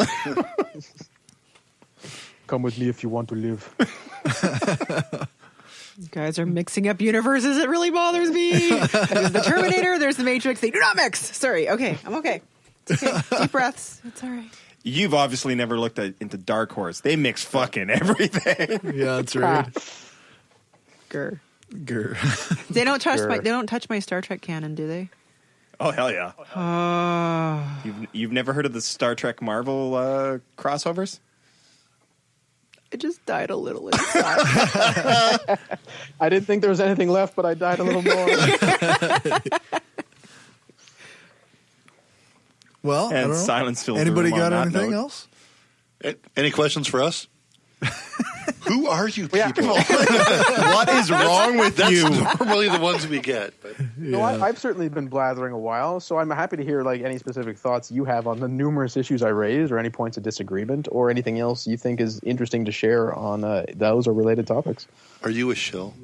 G: Come with me if you want to live.
C: You guys are mixing up universes. It really bothers me. There's the Terminator. There's the Matrix. They do not mix. Sorry. Okay. I'm okay. It's okay. Deep breaths. It's all right.
H: You've obviously never looked into Dark Horse. They mix fucking everything.
F: Yeah, that's right.
C: Grr.
F: Grr.
C: They don't touch
G: Grr.
C: my. They don't touch my Star Trek canon, do they?
H: Oh hell yeah! You've never heard of the Star Trek Marvel crossovers?
C: I just died a little inside.
G: I didn't think there was anything left, but I died a little more.
F: Well, I
H: And
F: don't know.
H: silence filled the
F: Anybody
H: room on
F: got
H: that
F: anything
H: note.
F: else?
D: Any questions for us? Who are you people?
H: What is wrong with
D: That's
H: you?
D: normally the ones we get. But.
G: No, I've certainly been blathering a while, so I'm happy to hear like any specific thoughts you have on the numerous issues I raised, or any points of disagreement, or anything else you think is interesting to share on those or related topics.
D: Are you a shill?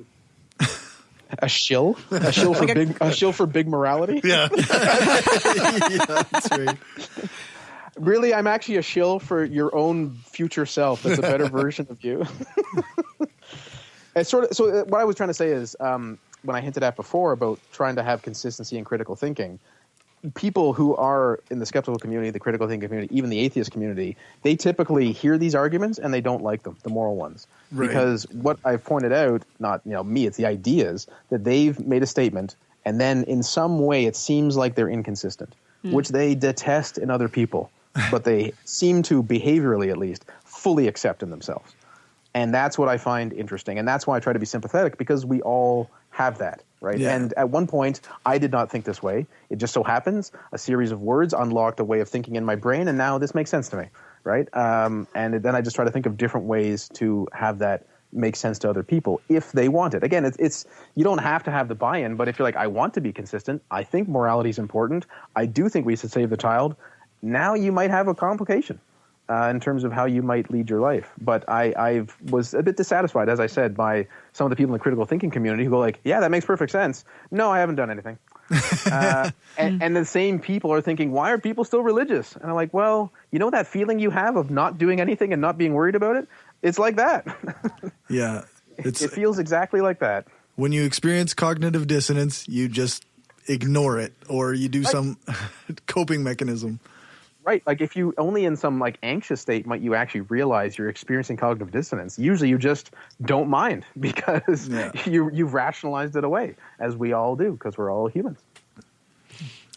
G: A shill? A shill for a shill for big morality?
D: Yeah.
F: Yeah, that's right.
G: Really, I'm actually a shill for your own future self. That's a better version of you. It's sort of so. What I was trying to say is, when I hinted at before about trying to have consistency in critical thinking, people who are in the skeptical community, the critical thinking community, even the atheist community, they typically hear these arguments and they don't like them, the moral ones,
F: Right.
G: because what I've pointed out, not me, it's the ideas that they've made a statement, and then in some way it seems like they're inconsistent, which they detest in other people. But they seem to, behaviorally at least, fully accept in themselves. And that's what I find interesting. And that's why I try to be sympathetic, because we all have that, right?
F: Yeah.
G: And at one point, I did not think this way. It just so happens a series of words unlocked a way of thinking in my brain, and now this makes sense to me, right? And then I just try to think of different ways to have that make sense to other people if they want it. Again, it's you don't have to have the buy-in, but if you're like, I want to be consistent, I think morality is important, I do think we should save the child, now you might have a complication in terms of how you might lead your life. But I was a bit dissatisfied, as I said, by some of the people in the critical thinking community who go like, yeah, that makes perfect sense. No, I haven't done anything. And the same people are thinking, why are people still religious? And I'm like, well, you know that feeling you have of not doing anything and not being worried about it? It's like that.
F: Yeah. It's
G: It feels exactly like that.
F: when you experience cognitive dissonance, you just ignore it or you do some coping mechanism.
G: Right. Like if you only in some like anxious state might you actually realize you're experiencing cognitive dissonance. Usually you just don't mind because you've rationalized it away, as we all do, because we're all humans.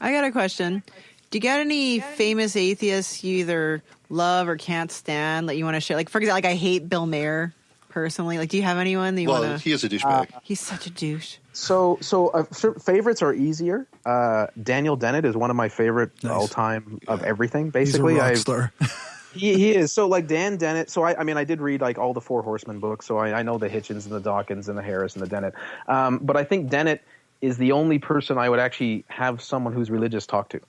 C: I got a question. Do you got any famous atheists you either love or can't stand that you want to share? Like, for example, like I hate Bill Maher personally. Like, do you have anyone that you want
D: Well,
C: to?
D: he is a douchebag.
C: He's such a douche.
G: So favorites are easier. Daniel Dennett is one of my favorite all time of everything. Basically,
F: He's a rock star.
G: He is. So like Dan Dennett. So I mean, I did read like all the Four Horsemen books. So I know the Hitchens and the Dawkins and the Harris and the Dennett. But I think Dennett is the only person I would actually have someone who's religious talk to.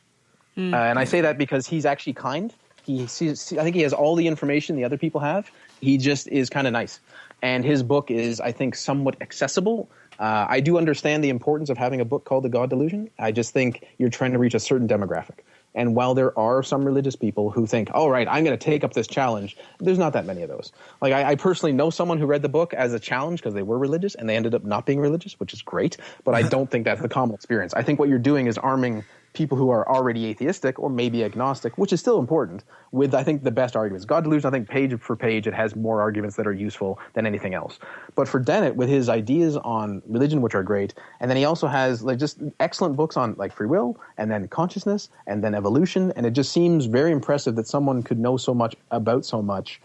G: And I say that because he's actually kind. I think he has all the information the other people have. He just is kind of nice. And his book is, I think, somewhat accessible. I do understand the importance of having a book called The God Delusion. I just think you're trying to reach a certain demographic. And while there are some religious people who think, all right, I'm going to take up this challenge, there's not that many of those. Like I personally know someone who read the book as a challenge because they were religious and they ended up not being religious, which is great. But I don't think that's the common experience. I think what you're doing is arming people who are already atheistic or maybe agnostic, which is still important, with, I think, the best arguments. God Delusion, I think, page for page, it has more arguments that are useful than anything else. But for Dennett, with his ideas on religion, which are great, and then he also has like just excellent books on like free will, and then consciousness, and then evolution, and it just seems very impressive that someone could know so much about so much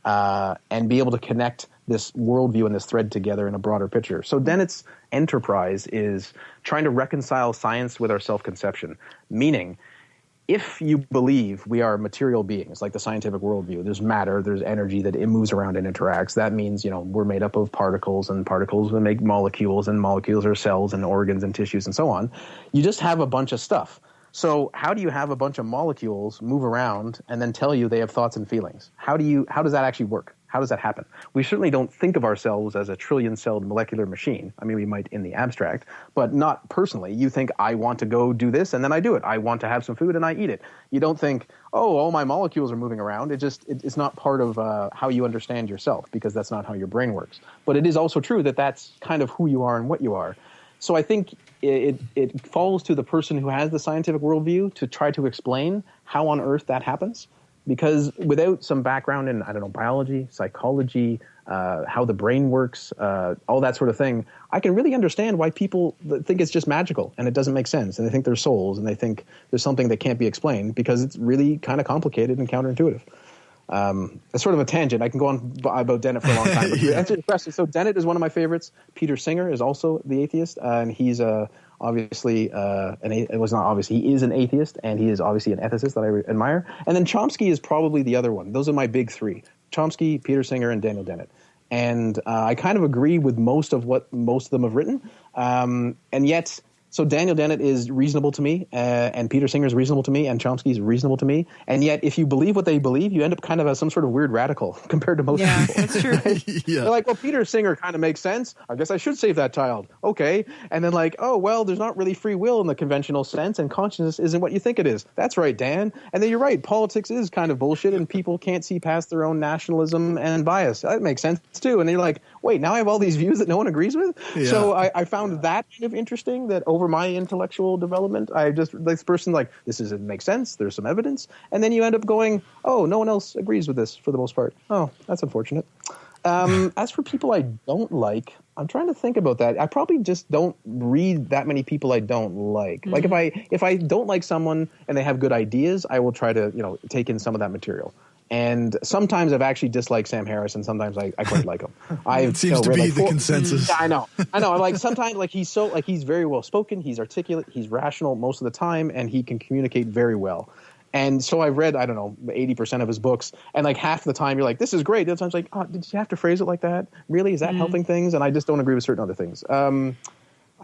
G: and be able to connect this worldview and this thread together in a broader picture. So Dennett's enterprise is trying to reconcile science with our self-conception, meaning if you believe we are material beings, like the scientific worldview, there's matter, there's energy that it moves around and interacts. That means, we're made up of particles, and particles will make molecules, and molecules are cells and organs and tissues and so on. You just have a bunch of stuff. So how do you have a bunch of molecules move around and then tell you they have thoughts and feelings? How does that actually work? How does that happen? We certainly don't think of ourselves as a trillion-celled molecular machine. I mean, we might in the abstract, but not personally. You think, I want to go do this, and then I do it. I want to have some food, and I eat it. You don't think, oh, all my molecules are moving around. It's not part of how you understand yourself, because that's not how your brain works. But it is also true that that's kind of who you are and what you are. So I think it falls to the person who has the scientific worldview to try to explain how on earth that happens. Because without some background in, biology, psychology, how the brain works, all that sort of thing, I can really understand why people think it's just magical and it doesn't make sense. And they think they're souls and they think there's something that can't be explained because it's really kind of complicated and counterintuitive. It's sort of a tangent. I can go on about Dennett for a long time. But to answer your question, so Dennett is one of my favorites. Peter Singer is also the atheist, and he's obviously he is an atheist, and he is obviously an ethicist that I admire. And then Chomsky is probably the other one. Those are my big three: Chomsky, Peter Singer, and Daniel Dennett. And I kind of agree with most of what most of them have written, and yet. So Daniel Dennett is reasonable to me, and Peter Singer is reasonable to me, and Chomsky is reasonable to me. And yet, if you believe what they believe, you end up kind of as some sort of weird radical compared to most people.
C: Yeah, that's true.
G: They're like, well, Peter Singer kind of makes sense. I guess I should save that child. Okay. And then like, oh, well, there's not really free will in the conventional sense, and consciousness isn't what you think it is. That's right, Dan. And then you're right. Politics is kind of bullshit, and people can't see past their own nationalism and bias. That makes sense, too. And then you're like, wait, now I have all these views that no one agrees with? Yeah. So I found that kind of interesting, that over my intellectual development, this person like, this doesn't make sense, there's some evidence, and then you end up going, oh, no one else agrees with this for the most part. Oh, that's unfortunate. As for people I don't like, I'm trying to think about that. I probably just don't read that many people I don't like. Mm-hmm. Like if I don't like someone and they have good ideas, I will try to take in some of that material. And sometimes I've actually disliked Sam Harris, and sometimes I quite like him.
F: It seems to be the consensus.
G: Yeah, I know. Like sometimes, like he's very well spoken, he's articulate, he's rational most of the time, and he can communicate very well. And so I've read 80% of his books, and like half the time you're like, this is great. The other times like, oh, did you have to phrase it like that? Really, is that helping things? And I just don't agree with certain other things.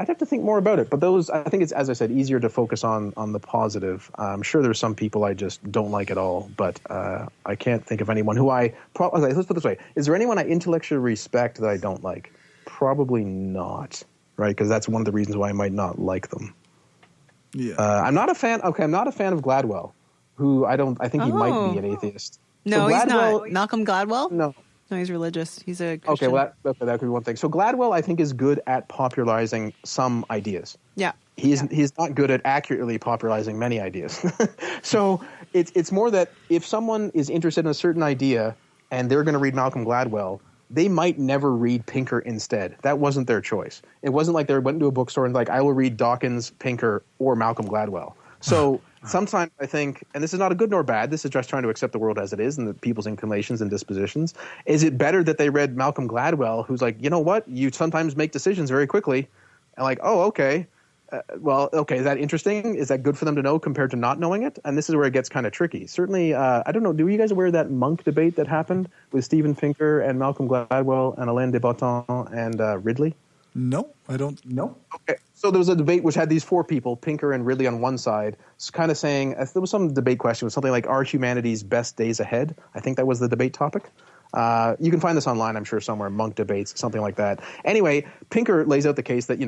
G: I'd have to think more about it, but I think it's, as I said, easier to focus on the positive. I'm sure there's some people I just don't like at all, but I can't think of anyone who let's put it this way. Is there anyone I intellectually respect that I don't like? Probably not, right? Because that's one of the reasons why I might not like them. Yeah. I'm not a fan of Gladwell, who I think he might be an atheist.
C: No, he's not. Malcolm Gladwell?
G: No,
C: he's religious. He's a Christian.
G: Okay, well, that could be one thing. So Gladwell, I think, is good at popularizing some ideas.
C: Yeah.
G: He's not good at accurately popularizing many ideas. So it's more that if someone is interested in a certain idea and they're going to read Malcolm Gladwell, they might never read Pinker instead. That wasn't their choice. It wasn't like they went into a bookstore and like, I will read Dawkins, Pinker, or Malcolm Gladwell. So sometimes I think, and this is not a good nor bad, this is just trying to accept the world as it is and the people's inclinations and dispositions. Is it better that they read Malcolm Gladwell, who's like, you know what? You sometimes make decisions very quickly. And like, oh, okay. Is that interesting? Is that good for them to know compared to not knowing it? And this is where it gets kind of tricky. Certainly, I don't know, do you guys aware of that monk debate that happened with Steven Pinker and Malcolm Gladwell and Alain de Botton and Ridley?
F: No, I don't know.
G: Okay, so there was a debate which had these four people, Pinker and Ridley on one side, kind of saying, there was some debate question, it was something like, are humanity's best days ahead? I think that was the debate topic. You can find this online, I'm sure, somewhere, monk debates, something like that. Anyway, Pinker lays out the case that,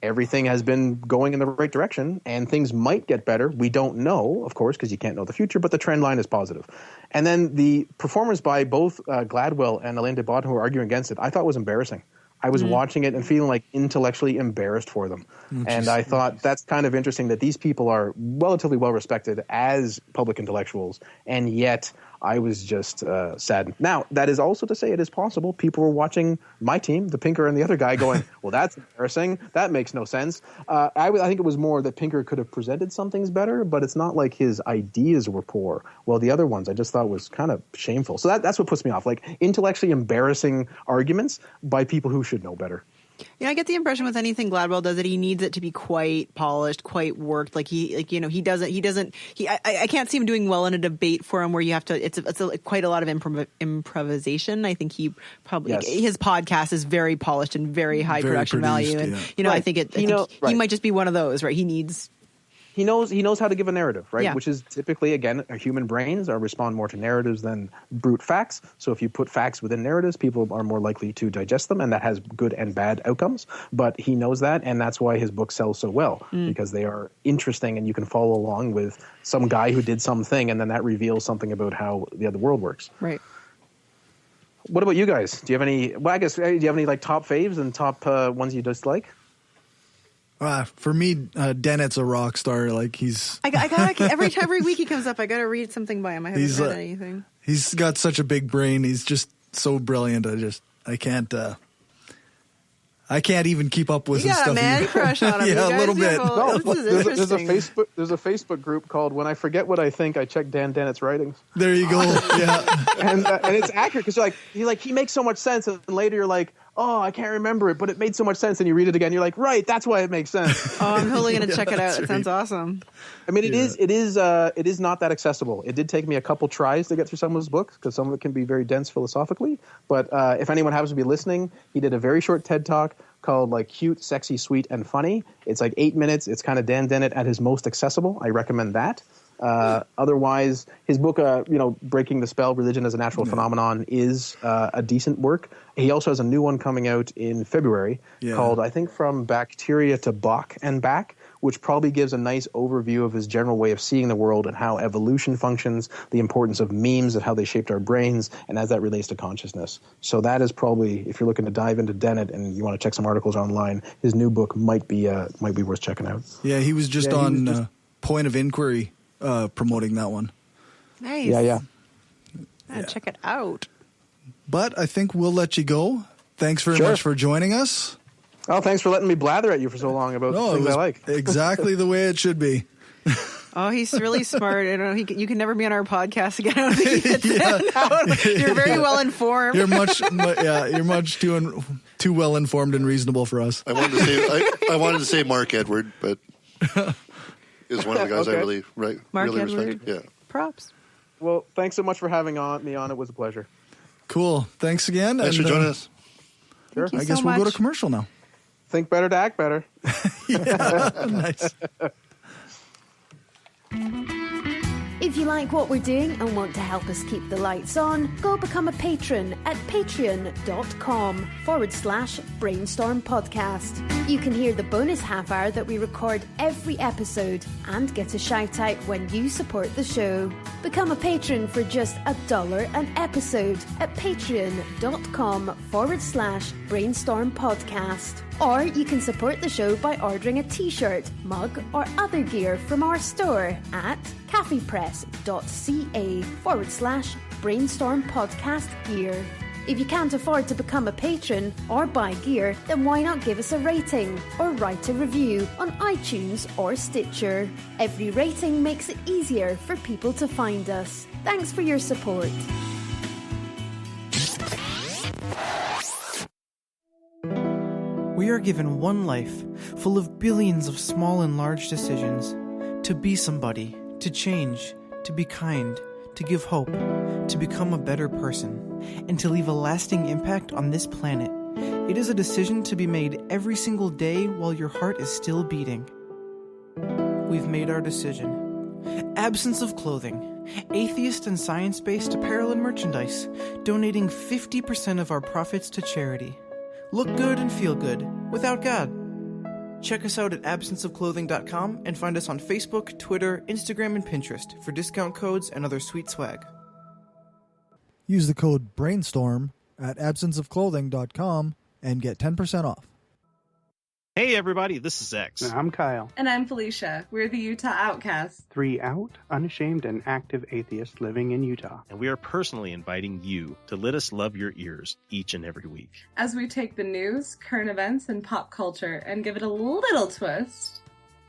G: everything has been going in the right direction and things might get better. We don't know, of course, because you can't know the future, but the trend line is positive. And then the performance by both Gladwell and Alain de Botton, who were arguing against it, I thought was embarrassing. I was watching it and feeling like intellectually embarrassed for them. And I thought that's kind of interesting that these people are relatively well respected as public intellectuals, and yet I was just saddened. Now, that is also to say it is possible people were watching my team, the Pinker and the other guy, going, well, that's embarrassing. That makes no sense. I think it was more that Pinker could have presented some things better, but it's not like his ideas were poor. Well, the other ones I just thought was kind of shameful. So that's what puts me off, like intellectually embarrassing arguments by people who should know better.
C: I get the impression with anything Gladwell does that he needs it to be quite polished, quite worked. I can't see him doing well in a debate forum where you have to, it's quite a lot of improvisation. I think he probably, his podcast is very polished and very high production value. And, I think he might just be one of those, right? He
G: knows how to give a narrative, right?
C: Yeah.
G: Which is typically, again, human brains respond more to narratives than brute facts. So if you put facts within narratives, people are more likely to digest them, and that has good and bad outcomes. But he knows that, and that's why his book sells so well, because they are interesting, and you can follow along with some guy who did something, and then that reveals something about how the other world works.
C: Right.
G: What about you guys? Do you have any? Well, I guess do you have any like top faves and top ones you dislike?
F: For me, Dennett's a rock star. Like I
C: gotta every week he comes up, I gotta read something by him. I haven't read anything.
F: He's got such a big brain. He's just so brilliant. I can't even keep up with his stuff.
C: You got a man crush on him.
F: Yeah, a little bit.
G: There's a Facebook group called "When I Forget What I Think, I Check Dan Dennett's Writings."
F: There you go. Yeah,
G: and it's accurate because he makes so much sense, and later you're like, oh, I can't remember it, but it made so much sense. And you read it again, you're like, right, that's why it makes sense.
C: Oh, I'm totally going to check it out. It sounds awesome.
G: I mean, it is not that accessible. It did take me a couple tries to get through some of his books because some of it can be very dense philosophically. But if anyone happens to be listening, he did a very short TED Talk called like Cute, Sexy, Sweet, and Funny. It's like 8 minutes. It's kind of Dan Dennett at his most accessible. I recommend that. Otherwise, his book, Breaking the Spell, Religion as a Natural Phenomenon, is a decent work. He also has a new one coming out in February called, I think, From Bacteria to Bach and Back, which probably gives a nice overview of his general way of seeing the world and how evolution functions, the importance of memes and how they shaped our brains, and as that relates to consciousness. So that is probably, if you're looking to dive into Dennett and you want to check some articles online, his new book might be worth checking out.
F: Yeah, he was just on Point of Inquiry promoting that one.
C: Nice.
G: Yeah.
C: Check it out.
F: But I think we'll let you go. Thanks very much for joining us.
G: Oh, thanks for letting me blather at you for so long about things I like.
F: Exactly the way it should be.
C: Oh, he's really smart. I don't know. You can never be on our podcast again. I don't think he fits in. You're very well informed.
F: You're much too well informed and reasonable for us.
D: I wanted to say Mark Edward, but is one of the guys I really respect. Yeah.
C: Props.
G: Well, thanks so much for having me on. It was a pleasure.
F: Cool. Thanks again.
D: Thanks for joining us.
G: Sure.
F: I guess we'll go to commercial now.
G: Think better to act better.
F: Yeah, nice.
I: If you like what we're doing and want to help us keep the lights on, go become a patron at patreon.com/Brainstorm Podcast. You can hear the bonus half hour that we record every episode and get a shout out when you support the show. Become a patron for just $1 an episode at patreon.com/Brainstorm Podcast. Or you can support the show by ordering a t-shirt, mug, or other gear from our store at caffeepress.ca/Brainstorm Podcast Gear. If you can't afford to become a patron or buy gear, then why not give us a rating or write a review on iTunes or Stitcher? Every rating makes it easier for people to find us. Thanks for your support.
J: We are given one life, full of billions of small and large decisions. To be somebody, to change, to be kind, to give hope, to become a better person, and to leave a lasting impact on this planet. It is a decision to be made every single day while your heart is still beating. We've made our decision. Absence of clothing. Atheist and science-based apparel and merchandise, donating 50% of our profits to charity. Look good and feel good, without God. Check us out at absenceofclothing.com and find us on Facebook, Twitter, Instagram, and Pinterest for discount codes and other sweet swag.
F: Use the code BRAINSTORM at absenceofclothing.com and get 10% off.
K: Hey everybody, this is X.
L: I'm Kyle.
M: And I'm Felicia. We're the Utah Outcasts.
L: 3 out, unashamed, and active atheists living in Utah.
K: And we are personally inviting you to let us love your ears each and every week.
M: As we take the news, current events, and pop culture and give it a little twist.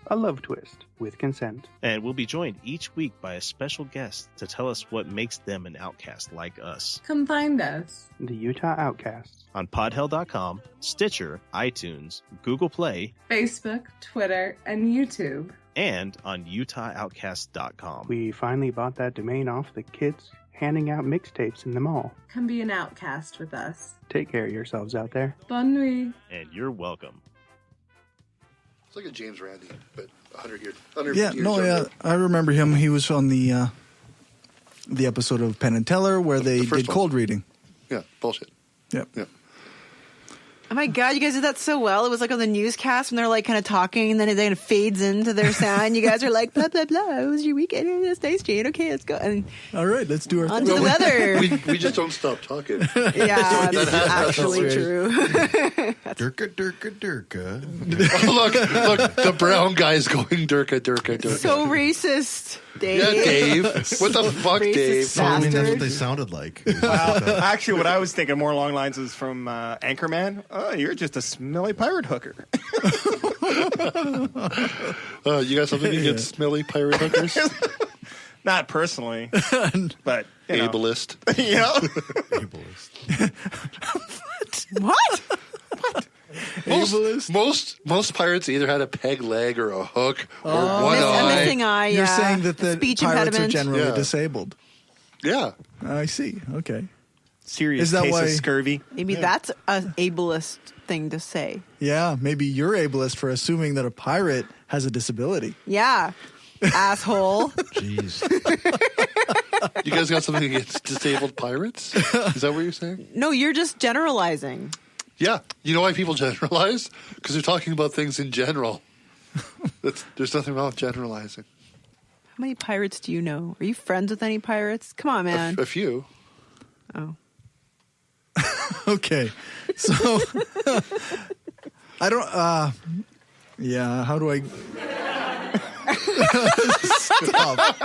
L: A love twist with consent.
K: And we'll be joined each week by a special guest to tell us what makes them an outcast like us.
M: Come find us.
L: The Utah Outcasts.
K: On podhell.com, Stitcher, iTunes, Google Play,
M: Facebook, Twitter, and YouTube.
K: And on utahoutcast.com.
L: We finally bought that domain off the kids handing out mixtapes in the mall.
M: Come be an outcast with us.
L: Take care of yourselves out there.
M: Bonne nuit.
K: And you're welcome.
D: It's like a James Randi, but 100 years.
F: Yeah, I remember him. He was on the episode of Penn and Teller where they did cold reading.
D: Yeah, bullshit.
F: Yep.
D: Yeah.
C: Oh my God, you guys did that so well. It was like on the newscast when they're like kind of talking and then it kind of fades into their sound. You guys are like, blah, blah, blah. It was your weekend. It's nice, Jane. Okay, let's go. And
F: all right, let's do our
C: on to the weather.
D: We just don't stop talking.
C: Yeah, that's actually true.
D: Durka. look, the brown guy's going Durka.
C: So racist, Dave.
D: Yeah, Dave. What the fuck,
C: Racist
D: Dave?
N: I mean, that's what they sounded like.
H: Actually, what I was thinking more along the lines is from Anchorman. Oh, you're just a smelly pirate hooker.
D: You got something against smelly pirate hookers?
H: Not personally, but you know.
D: Ableist.
H: Yeah.
N: Ableist.
C: What?
D: Most pirates either had a peg leg or a hook or one
C: a
D: eye.
C: missing eye.
F: You're
C: Yeah.
F: saying that the
C: speech
F: pirates
C: impediment.
F: are generally
D: Yeah.
F: disabled.
D: Yeah.
F: I see. Okay.
H: Serious
F: Is that
H: case
F: why-
H: of scurvy.
C: Maybe that's an ableist thing to say.
F: Yeah, maybe you're ableist for assuming that a pirate has a disability.
C: Yeah. Asshole.
N: Jeez.
D: You guys got something against disabled pirates? Is that what you're saying?
C: No, you're just generalizing.
D: Yeah. You know why people generalize? Because they're talking about things in general. There's nothing wrong with generalizing.
C: How many pirates do you know? Are you friends with any pirates? Come on, man.
D: A few.
C: Oh.
F: Okay. So I don't yeah, how do I stop?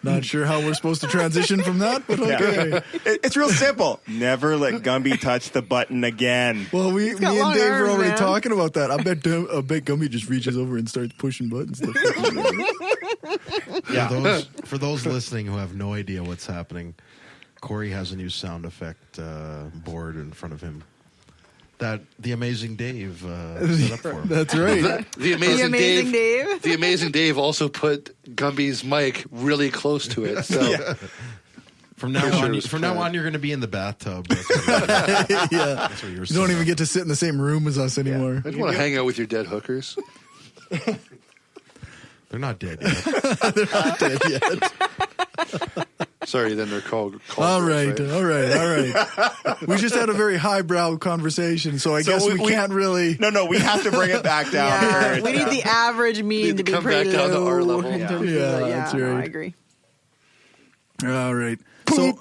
F: Not sure how we're supposed to transition from that, but okay.
H: Yeah. It's real simple. Never let Gumby touch the button again.
F: Well, me and Dave
C: long
F: were
C: arms,
F: already
C: man.
F: talking about that. I bet Gumby just reaches over and starts pushing buttons.
H: Yeah.
N: For those listening who have no idea what's happening, Corey has a new sound effect board in front of him that the Amazing Dave set up for him.
F: That's right.
D: The amazing
C: Dave.
D: The Amazing Dave also put Gumby's mic really close to it. So
N: From now on, you're going to be in the bathtub. That's
F: Yeah.
N: what you were
F: You
N: saying.
F: don't even get to sit in the same room as us anymore.
D: I just want to hang out with your dead hookers.
N: They're not dead yet.
F: They're not dead yet.
D: Sorry, then they're called
F: All
D: birds,
F: right. We just had a very highbrow conversation, so I guess we can't really.
H: No, we have to bring it back down. to
C: Yeah,
H: earth.
C: we need the average mean to be
D: come
C: pretty
D: back down to
C: low.
D: our level.
C: in
D: Yeah.
C: terms of
F: Yeah,
C: the-
F: that's
C: no,
F: right.
C: I agree.
F: All right. So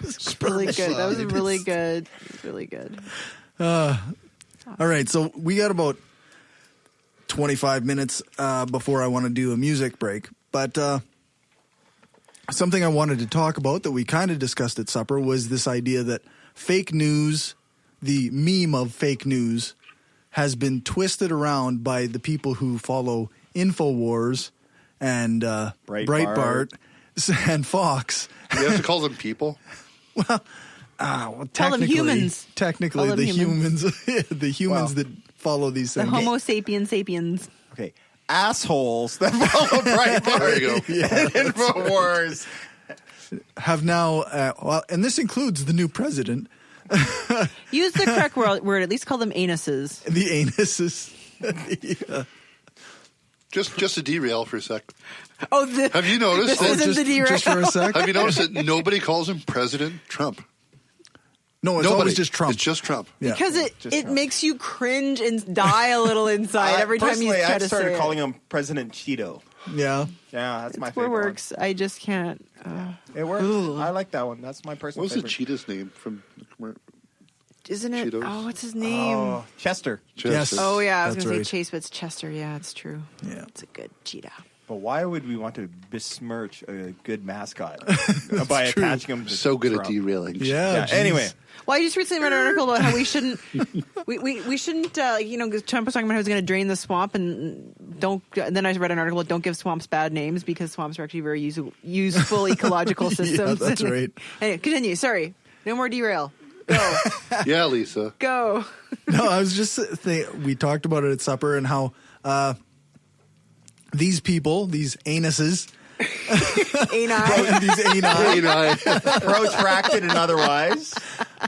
C: It's really good. That was really good. It was really good.
F: all right, so we got about 25 minutes before I want to do a music break, but something I wanted to talk about that we kind of discussed at supper was this idea that fake news, the meme of fake news, has been twisted around by the people who follow InfoWars and Breitbart and Fox.
D: You have to call them people.
F: Well,
C: Call them
F: technically,
C: humans.
F: Technically,
C: Call them
F: the
C: humans.
F: the humans that follow these
C: The
F: things.
C: Homo sapiens.
H: Okay. Assholes that follow Breitbart
D: There you go.
H: and InfoWars.
F: Have now, and this includes the new president,
C: Use the correct word. At least call them anuses.
F: the anuses. Yeah.
D: Just to derail for a sec.
C: Oh,
D: Have you noticed?
C: This isn't the derail.
F: just for a sec.
D: Have you noticed that nobody calls him President Trump?
F: No, it's
D: Nobody.
F: always just Trump.
D: It's just Trump.
F: Yeah.
C: Because it makes you cringe and die a little inside every time you
H: Personally,
C: try
H: I
C: to
H: started
C: say
H: calling
C: it.
H: him President Cheeto.
F: Yeah.
H: Yeah, that's my
C: It's where
H: favorite.
C: works. I just can't.
H: It works.
C: Ugh.
H: I like that one. That's my personal
D: What was the
H: favorite.
D: cheetah's name from the commercial?
C: isn't it?
D: Cheetos.
C: Oh, what's his name?
H: Oh, Chester.
F: Yes.
C: Oh yeah, I was
F: That's
C: going to
F: right.
C: say Chase, but it's Chester. Yeah, it's true.
F: Yeah.
C: It's a good cheetah.
H: But why would we want to besmirch a good mascot by
F: true.
H: attaching him to
D: So good at
H: Trump?
D: derailing.
F: Yeah. geez.
H: Anyway,
C: Well, I just recently read an article about how we shouldn't, we shouldn't, because Trump was talking about how he's going to drain the swamp and and then I read an article about don't give swamps bad names because swamps are actually very useful ecological systems.
F: Yeah, that's right.
C: Anyway, continue. Sorry. No more derail. Go.
D: Yeah, Lisa.
C: Go.
F: No, I was just we talked about it at supper and how these people, these anuses, these ani,
H: protracted and otherwise,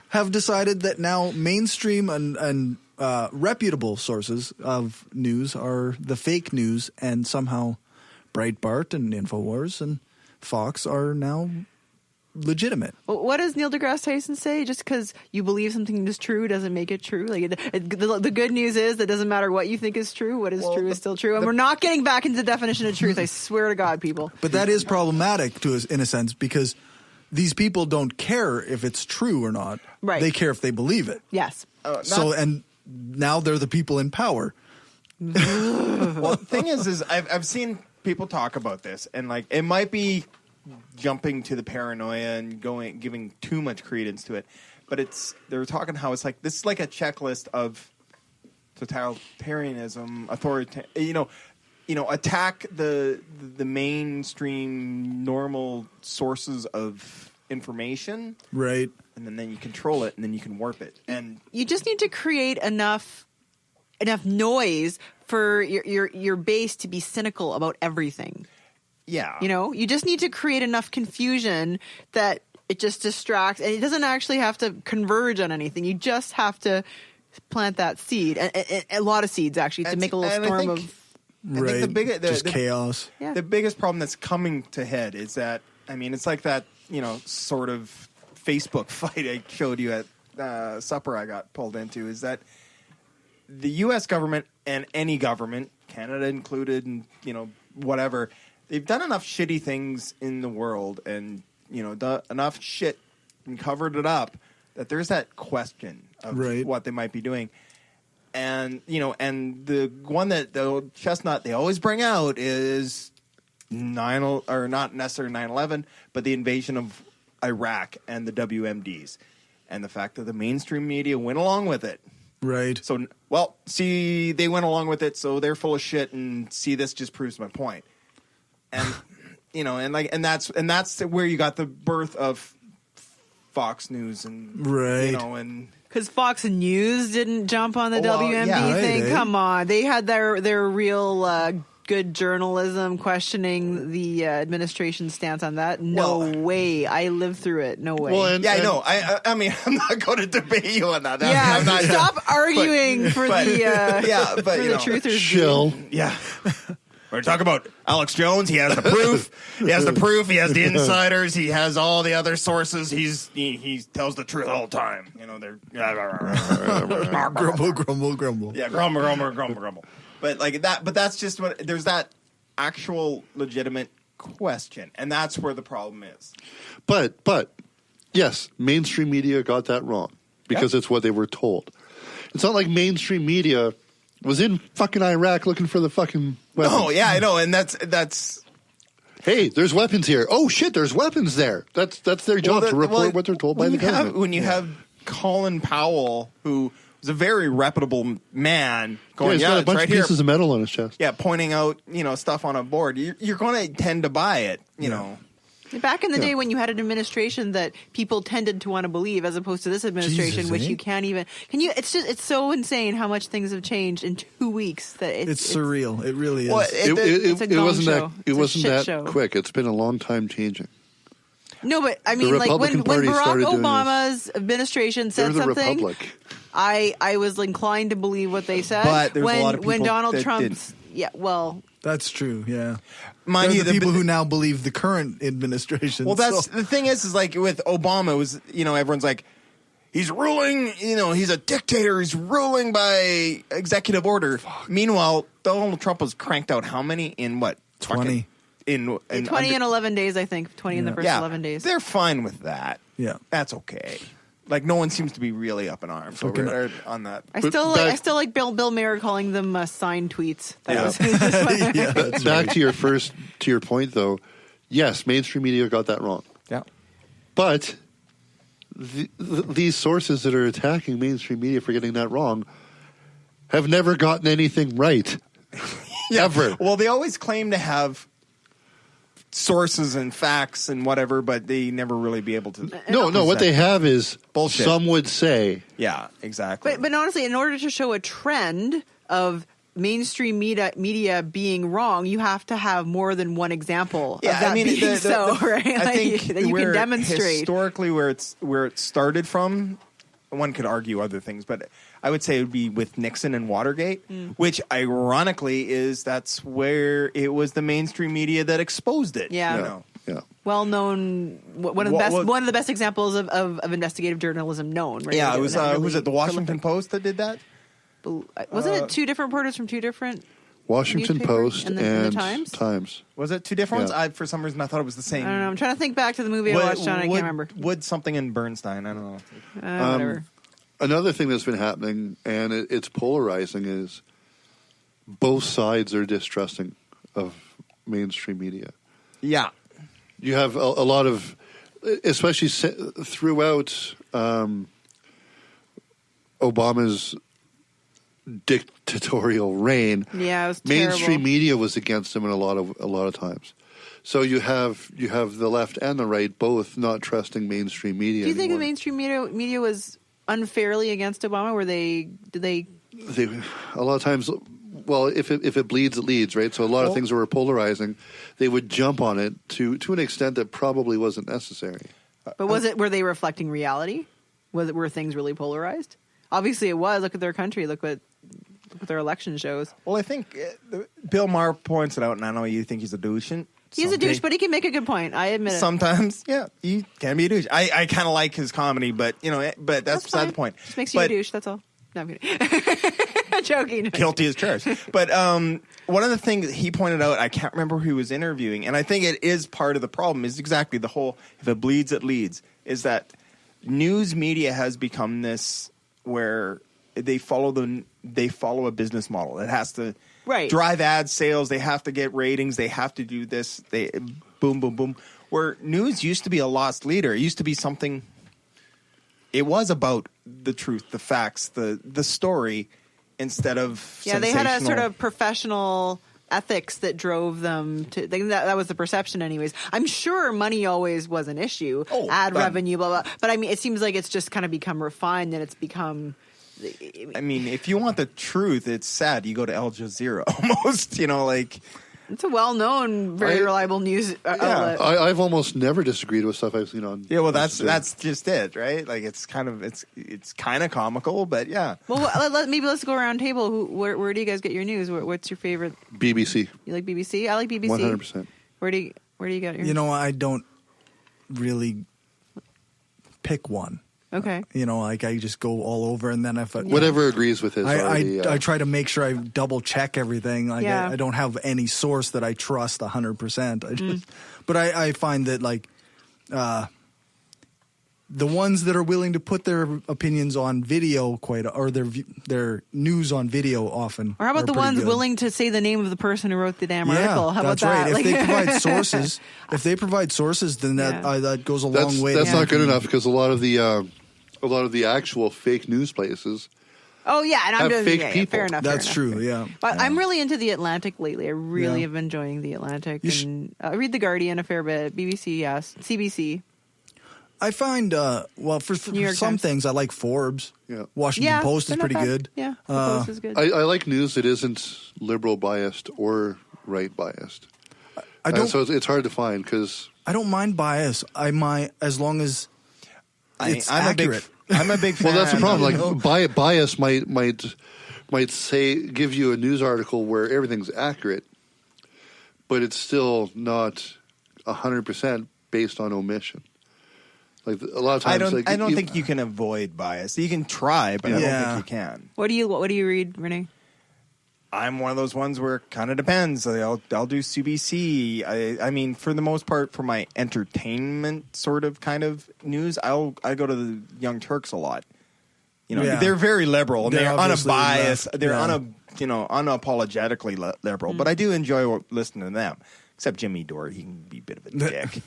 F: have decided that now mainstream and reputable sources of news are the fake news, and somehow Breitbart and InfoWars and Fox are now legitimate.
C: Well, what does Neil deGrasse Tyson say? Just because you believe something is true doesn't make it true. Like the good news is that it doesn't matter what you think is true. What is true is still true. And we're not getting back into the definition of truth. I swear to God, people.
F: But that is problematic to us in a sense because these people don't care if it's true or not.
C: Right.
F: They care if they believe it.
C: Yes.
F: And now they're the people in power.
H: Well, the thing is I've seen people talk about this, and like it might be jumping to the paranoia and giving too much credence to it, but they're talking how it's like this is like a checklist of totalitarianism, attack the mainstream normal sources of information,
F: right?
H: And then you control it, and then you can warp it, and
C: you just need to create enough noise for your base to be cynical about everything.
H: Yeah.
C: You just need to create enough confusion that it just distracts, and it doesn't actually have to converge on anything. You just have to plant that seed, a lot of seeds actually, to make a little storm of.
H: I think
F: just chaos.
C: Yeah.
H: The biggest problem that's coming to head is that, I mean, it's like that, sort of Facebook fight I showed you at supper I got pulled into, is that the U.S. government and any government, Canada included, and, whatever, they've done enough shitty things in the world and, done enough shit and covered it up that there's that question of what they might be doing. And, and the one that the chestnut they always bring out is not necessarily 9/11, but the invasion of Iraq and the WMDs. And the fact that the mainstream media went along with it.
F: Right.
H: So, see, they went along with it, so they're full of shit, and see, this just proves my point. And, and that's where you got the birth of Fox News and, and...
C: Because Fox News didn't jump on the WMD thing.
F: Right,
C: Come on. They had their real good journalism questioning the administration's stance on that. No way. I lived through it. No way.
H: Well, I know. I mean, I'm not going to debate you on that.
C: Yeah,
H: I'm not,
C: stop arguing for the truthers.
D: Chill.
H: Yeah. We're talking about Alex Jones. He has the proof. He has the insiders. He has all the other sources. He tells the truth all the time. They're
F: grumble.
H: Yeah, grumble. But like that. But that's just what there's that actual legitimate question, and that's where the problem is.
D: But yes, mainstream media got that wrong because it's what they were told. It's not like mainstream media was in fucking Iraq looking for the fucking weapons.
H: Oh, yeah, I know, and that's...
D: Hey, there's weapons here. Oh, shit, there's weapons there. That's their job, to report what they're told by the government.
H: When you have Colin Powell, who was a very reputable man, going,
D: he's got a bunch
H: right
D: of pieces
H: here,
D: of metal on his chest.
H: Yeah, pointing out, stuff on a board. You're going to tend to buy it, you know.
C: Back in the day when you had an administration that people tended to want to believe, as opposed to this administration, which you can't even. It's so insane how much things have changed in 2 weeks that
F: it's surreal. It really is.
D: Well, it wasn't that
C: show.
D: quick. It's been a long time changing.
C: No, but I mean, like when Barack Obama's administration said something, I was inclined to believe what they said.
H: But there's a lot of people
C: when Donald
H: that
C: Trump's
F: that's true. Yeah,
H: mind you,
F: the people who now believe the current administration.
H: Well, that's the thing is like with Obama, it was everyone's like, he's ruling, he's a dictator. He's ruling by executive order. Fuck. Meanwhile, Donald Trump was cranked out how many in what
F: 20
C: in 20 in 11 days, I think. 20 in the first 11 days.
H: They're fine with that.
F: Yeah,
H: that's okay. Like no one seems to be really up in arms on that.
C: I still like Bill Mayer calling them signed tweets.
D: Back to your point though. Yes, mainstream media got that wrong.
H: Yeah,
D: but these sources that are attacking mainstream media for getting that wrong have never gotten anything right. Ever.
H: Well, they always claim to have sources and facts and whatever, but they never really be able to.
D: No. What they have is
H: bullshit.
D: Some would say.
H: Yeah, exactly.
C: But honestly, in order to show a trend of mainstream media being wrong, you have to have more than one example of that being right?
H: I think
C: that you can demonstrate.
H: Historically, where it started from, one could argue other things, but I would say it would be with Nixon and Watergate, which ironically that's where it was the mainstream media that exposed it.
C: Yeah.
H: Yeah.
C: Well known, one of the best examples of investigative journalism known. Right?
H: Yeah, it was. Was it the Washington Post that did that?
C: Wasn't it two different reporters from two different
D: Washington Post
C: and the Times?
H: Was it two different ones? For some reason, I thought it was the same.
C: I don't know. I'm trying to think back to the movie I watched on. I can't remember.
H: Wood something in Bernstein. I don't know.
C: Whatever.
D: Another thing that's been happening, and it's polarizing, is both sides are distrusting of mainstream media.
H: Yeah.
D: You have a lot of, especially throughout Obama's dictatorial reign.
C: Yeah, it was
D: mainstream
C: terrible.
D: media was against him in a lot of times. So you have the left and the right both not trusting mainstream media.
C: Do you think
D: anymore.
C: the mainstream media was unfairly against Obama? Did they
D: a lot of times? Well, if it bleeds, it leads, right? So a lot of things that were polarizing, they would jump on it to an extent that probably wasn't necessary.
C: But were they reflecting reality? Were things really polarized? Obviously, it was. Look at their country. Look what their election shows.
H: Well, I think Bill Maher points it out, and I know you think he's a douche.
C: He's a douche, but he can make a good point. I admit it.
H: Sometimes, yeah, he can be a douche. I kind of like his comedy, but but that's beside the point.
C: Just makes you a douche. That's all. No, I'm kidding. Joking.
H: Guilty as charged. But one of the things that he pointed out, I can't remember who he was interviewing, and I think it is part of the problem, is exactly the whole, if it bleeds, it leads, is that news media has become this where they follow a business model. It has to drive ad sales. They have to get ratings. They have to do this. They boom, boom, boom. Where news used to be a lost leader. It used to be something. It was about the truth, the facts, the story, instead of
C: they had a sort of professional ethics that drove them to. That was the perception, anyways. I'm sure money always was an issue, ad revenue, blah blah. But I mean, it seems like it's just kind of become refined, and it's become.
H: I mean, if you want the truth, it's sad. You go to Al Jazeera, almost.
C: It's a well-known, very reliable news outlet.
D: I've almost never disagreed with stuff I've seen on.
H: Yeah, well, that's just it, right? Like it's kind of comical, but yeah.
C: Well, maybe let's go around table. Where do you guys get your news? What's your favorite?
D: BBC.
C: You like BBC? I like BBC.
D: 100%.
C: Where do you get your?
F: I don't really pick one.
C: Okay.
F: I just go all over, and then if
D: whatever agrees with his.
F: I try to make sure I double check everything. I don't have any source that I trust 100%. But I find that the ones that are willing to put their opinions on video or their news on video often.
C: Or how about the ones willing to say the name of the person who wrote the damn article? How about that?
F: Right. If they provide sources, then that goes a long way.
D: That's not good enough, because a lot of the actual fake news places.
C: Oh yeah, and I'm
D: have
C: doing
D: fake people.
C: Fair enough.
F: That's
C: fair
F: true.
C: enough.
F: Yeah,
C: but I'm really into the Atlantic lately. I really have been enjoying the Atlantic, and I read the Guardian a fair bit. BBC, yes, CBC.
F: I find for some things I like Forbes.
D: Yeah,
F: Washington Post is pretty good.
C: Yeah, the Post is good.
D: I like news that isn't liberal biased or right biased.
F: I don't.
D: So it's hard to find, because
F: I don't mind bias. as long as it's accurate.
H: I'm a big fan.
D: Well, that's the problem. Like bias might say, give you a news article where everything's accurate, but it's still not 100% based on omission. Like a lot of times,
H: I don't think you can avoid bias. You can try, but I don't think you can.
C: What do you read, Renee?
H: I'm one of those ones where it kind of depends. I'll do CBC. I mean, for the most part, for my entertainment sort of kind of news, I go to the Young Turks a lot. You know, they're very liberal and they're unbiased. They're unapologetically liberal. But I do enjoy listening to them. Except Jimmy Dore, he can be a bit of a dick.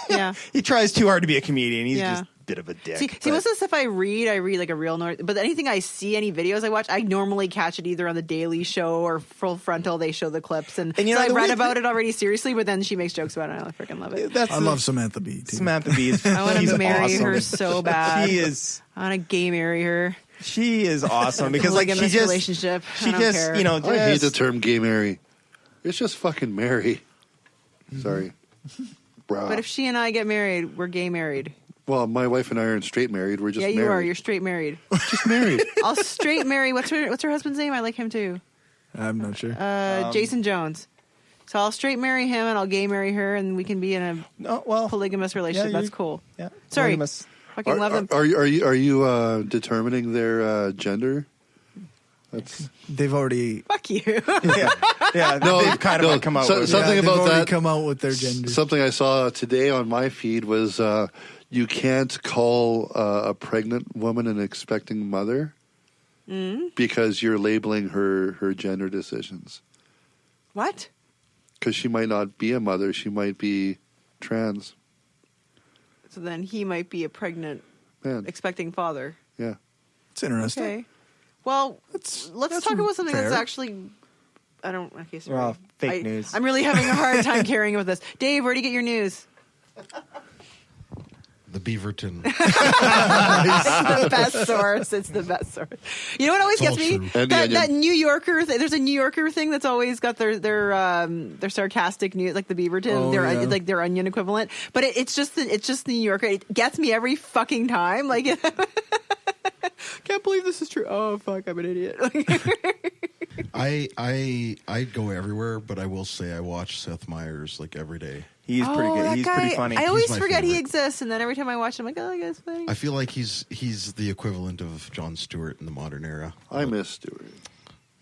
C: Yeah,
H: he tries too hard to be a comedian. He's just a bit of a dick.
C: See, most of the stuff I read like a real but anything I see, any videos I watch, I normally catch it either on the Daily Show or Full Frontal. They show the clips, and you know, I read about it already seriously, but then she makes jokes about it, and I freaking love it.
F: I love Samantha Bee too.
H: Samantha Bee is
C: I want to marry
H: awesome.
C: her so bad.
H: She is.
C: I want to gay marry her.
H: She is awesome because like she just
C: relationship.
H: She just care. You know.
D: I hate the term gay marry. It's just fucking marry. Sorry.
C: But if she and I get married, we're gay married.
D: Well, my wife and I aren't straight married. We're just married.
C: Yeah, you are. You're straight married.
D: Just married.
C: I'll straight marry. What's her husband's name? I like him too.
F: I'm not sure.
C: Jason Jones. So I'll straight marry him and I'll gay marry her, and we can be in a polygamous relationship. That's cool.
H: Yeah.
C: Sorry.
H: Polygamous.
C: Fucking love them.
D: Are you determining their gender?
F: They've already.
C: Fuck you.
H: yeah. They've kind of come out with
D: something about that.
F: Come out with their gender.
D: Something I saw today on my feed was you can't call a pregnant woman an expecting mother because you're labeling her gender decisions.
C: What?
D: Because she might not be a mother; she might be trans.
C: So then he might be a pregnant, expecting father.
D: Yeah,
F: it's interesting.
C: Okay. Well, let's talk about something that's actually. I don't. Okay, sorry.
H: Fake news.
C: I'm really having a hard time carrying with this. Dave, where do you get your news?
N: The Beaverton.
C: It's the best source. It's the best source. You know what always gets me? That New Yorker. There's a New Yorker thing that's always got their sarcastic news, like the Beaverton, like their Onion equivalent. But it's just the New Yorker. It gets me every fucking time. Like, can't believe this is true. Oh fuck, I'm an idiot.
N: I go everywhere, but I will say I watch Seth Meyers like every day.
H: He's pretty good. He's pretty funny.
C: I always forget he exists, and then every time I watch him, I'm like, oh, that guy's funny.
N: I feel like he's the equivalent of Jon Stewart in the modern era.
D: I miss Stewart.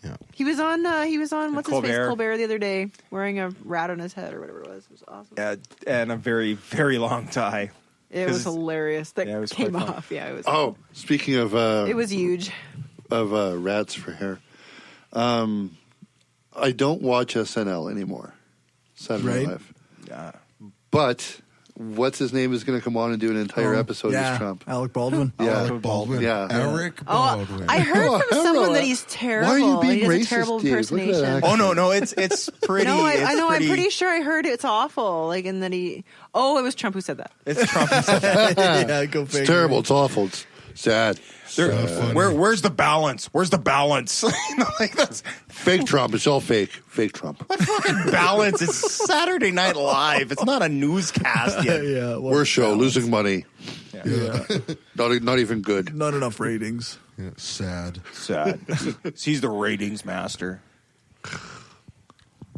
N: Yeah,
C: he was on what's
H: Colbert.
C: his face, Colbert, the other day, wearing a rat on his head or whatever it was. It was awesome.
H: Yeah, and a very, very long tie.
C: It was hilarious. That
H: it was
C: came
H: quite fun.
C: off. Yeah, it was.
D: Oh, speaking of,
C: it was huge.
D: Of rats for hair. I don't watch SNL anymore. Saturday Night Live.
H: Yeah.
D: But what's his name is going to come on and do an entire episode as Trump.
F: Alec Baldwin.
D: Yeah.
N: Alec Baldwin.
D: Yeah.
N: Eric Baldwin.
C: I heard from someone that he's terrible.
D: Why are you being
C: he does
D: racist,
C: a terrible
D: Dave?
C: impersonation.
H: Oh no, it's pretty.
C: No, I know.
H: Pretty,
C: I'm pretty sure I heard it's awful. Like, and then it was Trump who said that.
H: It's Trump. Who said that.
F: Yeah, go figure.
D: It's terrible. It's awful. It's sad.
H: Where's the balance? Where's the balance? Like that's
D: fake Trump. It's all fake. Fake Trump.
H: What fucking balance? It's Saturday Night Live. It's not a newscast yet.
F: Yeah,
D: worst show. Losing money.
F: Yeah.
D: Not even good.
F: Not enough ratings.
N: Yeah, sad.
H: He's the ratings master.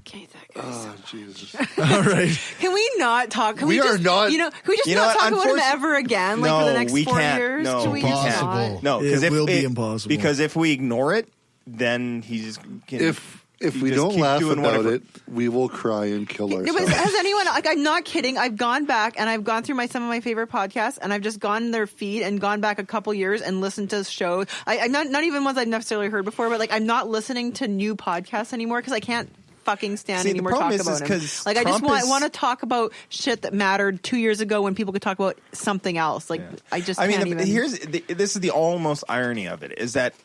C: Okay, that guy.
D: Oh, Jesus.
F: All right.
C: Can we not talk? Can
D: We are
C: just,
D: not-
C: Can we just not talk about him ever again? Like for the next 4 years?
H: No,
C: Can we just not?
H: No, because
F: It will be impossible.
H: Because if we ignore it, then he's
D: If
H: he
D: we
H: just
D: don't
H: keeps
D: laugh
H: doing
D: about
H: whatever.
D: it, we will cry and kill
C: No,
D: ourselves.
C: but has anyone? Like, I'm not kidding. I've gone back and I've gone through some of my favorite podcasts, and I've just gone in their feed and gone back a couple years and listened to shows. I'm not even ones I've necessarily heard before, but like I'm not listening to new podcasts anymore because I can't fucking stand
H: See, the
C: anymore
H: problem
C: talk about him.
H: is
C: Like I just
H: Trump
C: want to talk about shit that mattered 2 years ago when people could talk about something else. Like I can't even.
H: This is the almost irony of it is that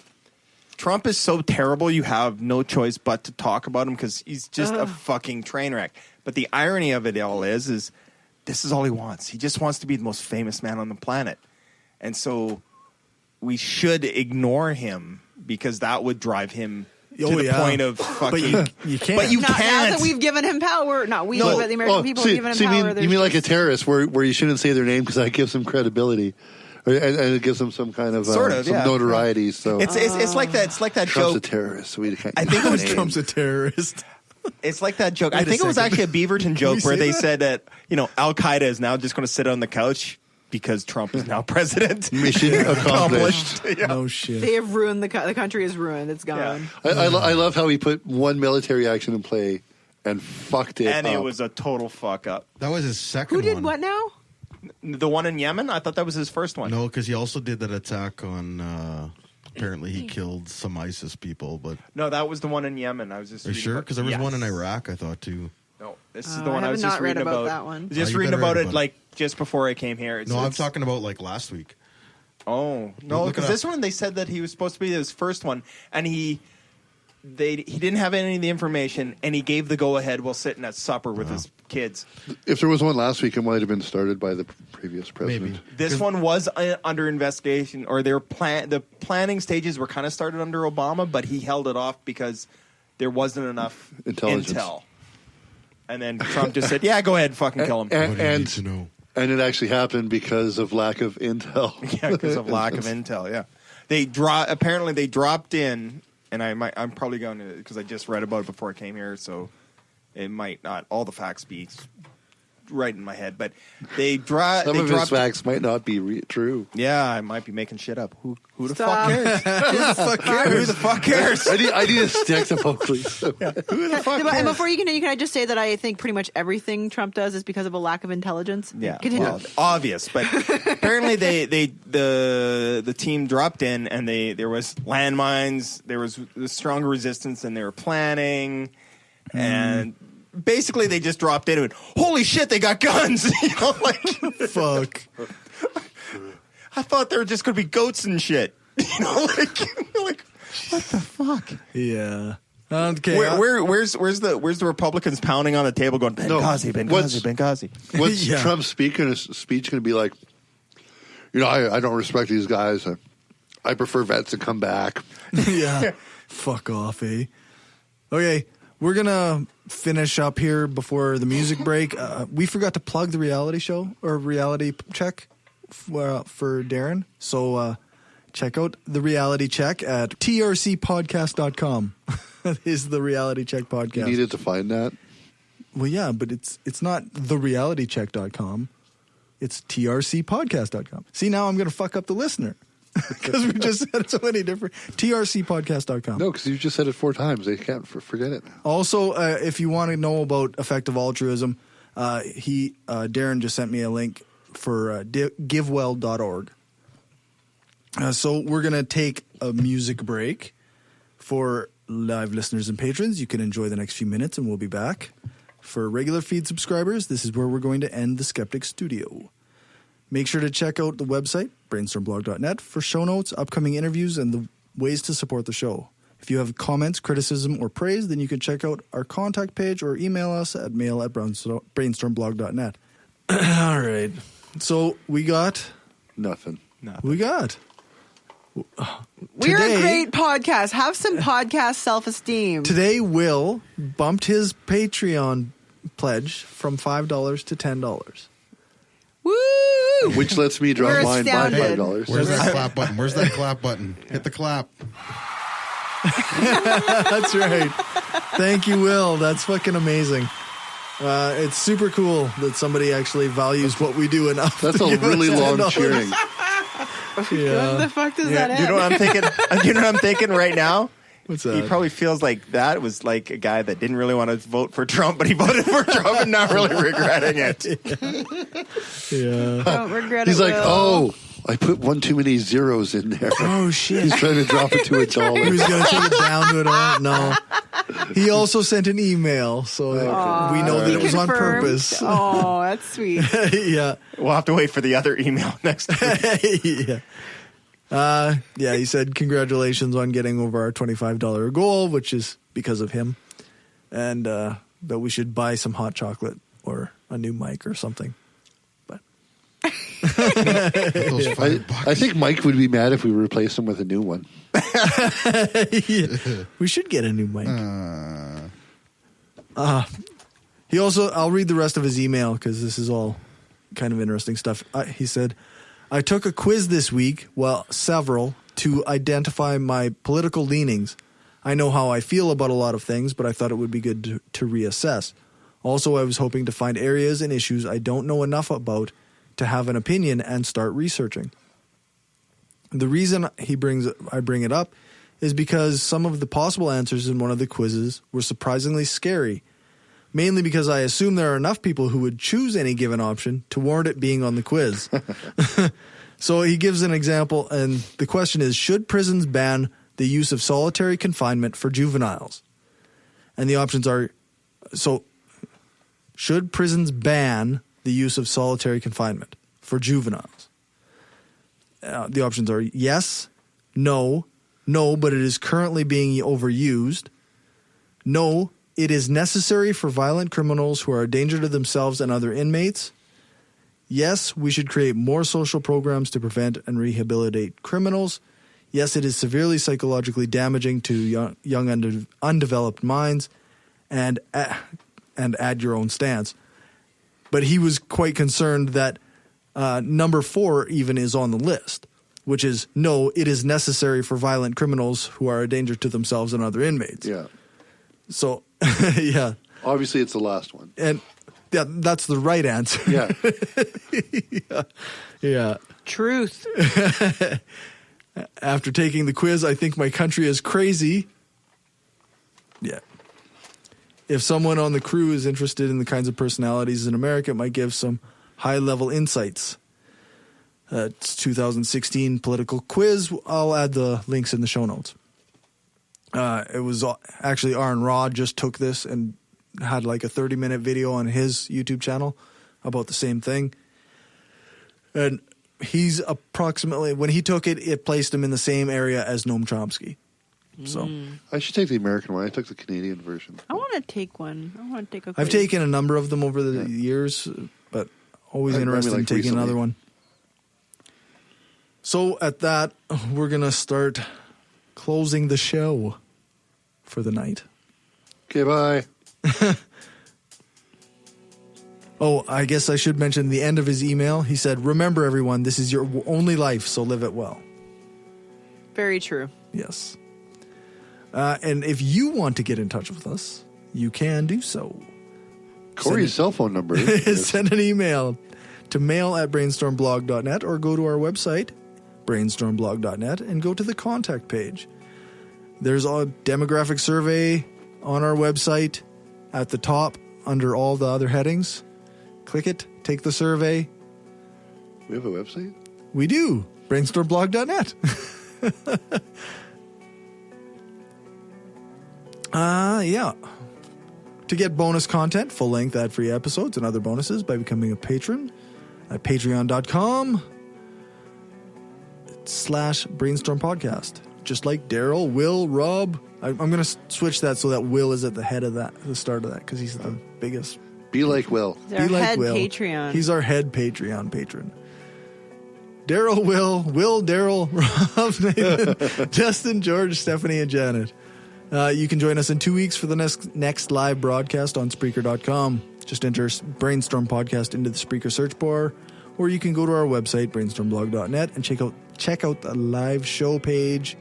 H: Trump is so terrible you have no choice but to talk about him because he's just a fucking train wreck. But the irony of it all is this is all he wants. He just wants to be the most famous man on the planet. And so we should ignore him because that would drive him to the point of fucking.
F: But you can't.
H: But you
C: Now
H: can't.
C: that we've given him power. Not we, but the American people have given him power.
D: You mean like a terrorist where you shouldn't say their name because that gives them credibility. And it gives them some kind of some notoriety. So
H: it's like that. It's like that
D: Trump's
H: joke.
D: a terrorist. So we can't
H: I think it was
F: Trump's a terrorist.
H: It's like that joke. I think it was actually a Beaverton joke where they said that Al Qaeda is now just going to sit on the couch because Trump is now president.
D: Mission accomplished.
H: Yeah.
F: No shit.
C: They have ruined the country is ruined. It's gone.
D: I love how he put one military action in play and fucked it
H: And
D: up.
H: it was a total fuck up.
N: That was his second
C: Who did
N: one.
C: what now?
H: The one in Yemen? I thought that was his first one.
N: No, because he also did that attack on. Apparently, he killed some ISIS people. But
H: No, that was the one in Yemen. I was just
N: are you
H: reading
N: sure?
H: about-
N: Because there was
H: Yes.
N: one in Iraq. I thought too.
H: No, this is
C: Oh,
H: the one
C: I
H: I was
C: have
H: just
C: not read
H: reading
C: about
H: about.
C: that one.
H: Just
N: you
H: reading
N: better
H: about
N: read
H: it
N: about
H: like just before I came here.
N: No, I'm
H: it's-
N: talking about like last week.
H: Oh no,
N: Look it
H: because
N: up.
H: this one they said that he was supposed to be his first one, and he didn't have any of the information, and he gave the go ahead while sitting at supper with his kids.
D: If there was one last week, it might have been started by the previous president.
N: Maybe.
H: This one was under investigation, or the planning stages were kind of started under Obama, but he held it off because there wasn't enough
D: Intelligence.
H: intel. And then Trump just said, "Yeah, go ahead, fucking kill him."
N: What do you need to know?
D: And it actually happened because of lack of intel.
H: Yeah, because of lack of intel. Yeah, apparently they dropped in, and I'm probably going to, because I just read about it before I came here, so it might not all the facts be right in my head, but they dropped.
D: Some of his facts might not be true.
H: Yeah, I might be making shit up. Who the
C: Stop.
H: fuck cares? Who the fuck cares?
D: I need a stick to poke, please.
H: Who the fuck
C: And
H: cares?
C: before you continue, can I just say that I think pretty much everything Trump does is because of a lack of intelligence?
H: Yeah,
C: Continue.
H: well, obvious, but apparently the team dropped in, and there was landmines, there was stronger resistance than they were planning, and basically they just dropped in and went, holy shit, they got guns.
F: Fuck.
H: I thought there were just going to be goats and shit. Like what the fuck?
F: Yeah. Okay.
H: Where's the Republicans pounding on the table going, Benghazi.
D: What's
F: Yeah.
D: Trump's speech going to be like? I don't respect these guys. I prefer vets to come back.
F: Yeah. Fuck off, eh? Okay. We're going to finish up here before the music break. We forgot to plug the reality show or reality check for Darren. So check out the reality check at trcpodcast.com. That is the reality check podcast.
D: You needed to find that.
F: Well, yeah, but it's not therealitycheck.com. It's trcpodcast.com. See, now I'm going to fuck up the listener because we just said so many different trcpodcast.com.
D: No, because you just said it 4 times. They can't forget it.
F: Also, if you want to know about effective altruism, Darren just sent me a link for givewell.org. So we're going to take a music break for live listeners and patrons. You can enjoy the next few minutes, and we'll be back. For regular feed subscribers, this is where we're going to end the Skeptic Studio. Make sure to check out the website, brainstormblog.net, for show notes, upcoming interviews, and the ways to support the show. If you have comments, criticism, or praise, then you can check out our contact page or email us at mail@brainstormblog.net. All right. So we got...
D: Nothing.
F: We got...
C: We're a great podcast. Have some podcast self-esteem.
F: Today, Will bumped his Patreon pledge from $5 to $10.
C: Woo!
D: Which lets me drop
C: We're
D: mine by
C: astounded.
D: $5.
N: Where's that clap button? Where's that clap button? Hit the clap.
F: That's right. Thank you, Will. That's fucking amazing. It's super cool that somebody actually values what we do enough.
D: That's
F: to
D: a
F: give us
D: really long
F: $10.
D: cheering.
F: Yeah.
C: What the fuck does that
H: Do you know what I'm thinking? You know what I'm thinking right now?
F: What's
H: He
F: that?
H: probably feels like that was like a guy that didn't really want to vote for Trump, but he voted for Trump and not really regretting it.
F: Yeah.
C: Don't regret
D: He's
C: it,
D: like,
C: Will.
D: oh, I put one too many zeros in there.
F: Oh, shit.
D: He's trying to drop it to
F: He
D: $1.
F: was going to take it down to it all. No. He also sent an email, so we know that it was on
C: Confirmed.
F: purpose.
C: Oh, that's sweet.
F: Yeah.
H: We'll have to wait for the other email next week.
F: Yeah. Yeah, he said congratulations on getting over our $25 goal, which is because of him, and that we should buy some hot chocolate or a new mic or something. But
N: Those
D: I think Mike would be mad if we replaced him with a new one.
F: yeah, we should get a new mic. He also, I'll read the rest of his email because this is all kind of interesting stuff. He said, I took a quiz this week, well, several, to identify my political leanings. I know how I feel about a lot of things, but I thought it would be good to reassess. Also, I was hoping to find areas and issues I don't know enough about to have an opinion and start researching. The reason I bring it up is because some of the possible answers in one of the quizzes were surprisingly scary, mainly because I assume there are enough people who would choose any given option to warrant it being on the quiz. So he gives an example, and the question is, should prisons ban the use of solitary confinement for juveniles? And the options are, should prisons ban the use of solitary confinement for juveniles? The options are yes, no, but it is currently being overused, no, it is necessary for violent criminals who are a danger to themselves and other inmates, yes, we should create more social programs to prevent and rehabilitate criminals, yes, it is severely psychologically damaging to young undeveloped minds, and add your own stance. But he was quite concerned that number 4 even is on the list, which is no, it is necessary for violent criminals who are a danger to themselves and other inmates.
D: Yeah.
F: So, yeah.
D: Obviously, it's the last one.
F: And yeah, that's the right answer.
D: Yeah.
F: Yeah.
C: Truth.
F: After taking the quiz, I think my country is crazy. Yeah. If someone on the crew is interested in the kinds of personalities in America, it might give some high-level insights. It's 2016 political quiz. I'll add the links in the show notes. It was actually Aaron Rod just took this and had like a 30-minute video on his YouTube channel about the same thing. And he's approximately, when he took it, it placed him in the same area as Noam Chomsky. So
D: I should take the American one. I took the Canadian version.
C: I want to take one. I want to take a quiz.
F: I've taken a number of them over the years, but always interested in taking
D: recently.
F: another one. So at that, we're going to start closing the show for the night.
D: Okay, bye.
F: Oh, I guess I should mention the end of his email. He said, remember everyone, this is your only life, so live it well.
C: Very true.
F: Yes. And if you want to get in touch with us, you can do so.
D: Corey's cell phone number.
F: Send an email to mail@brainstormblog.net or go to our website, brainstormblog.net, and go to the contact page. There's a demographic survey on our website at the top under all the other headings. Click it, take the survey.
D: We have a website?
F: We do. Brainstormblog.net. Yeah. To get bonus content, full-length ad-free episodes, and other bonuses by becoming a patron at patreon.com/Brainstorm Podcast. Just like Daryl, Will, Rob. I'm going to switch that so that Will is at the head of that, the start of that, because he's the biggest.
D: Be like Will.
C: He's our head Patreon.
F: He's our head Patreon patron. Daryl, Will, Daryl, Rob, Nathan, Justin, George, Stephanie, and Janet. You can join us in 2 weeks for the next live broadcast on Spreaker.com. Just enter Brainstorm Podcast into the Spreaker search bar, or you can go to our website, brainstormblog.net, and check out the live show page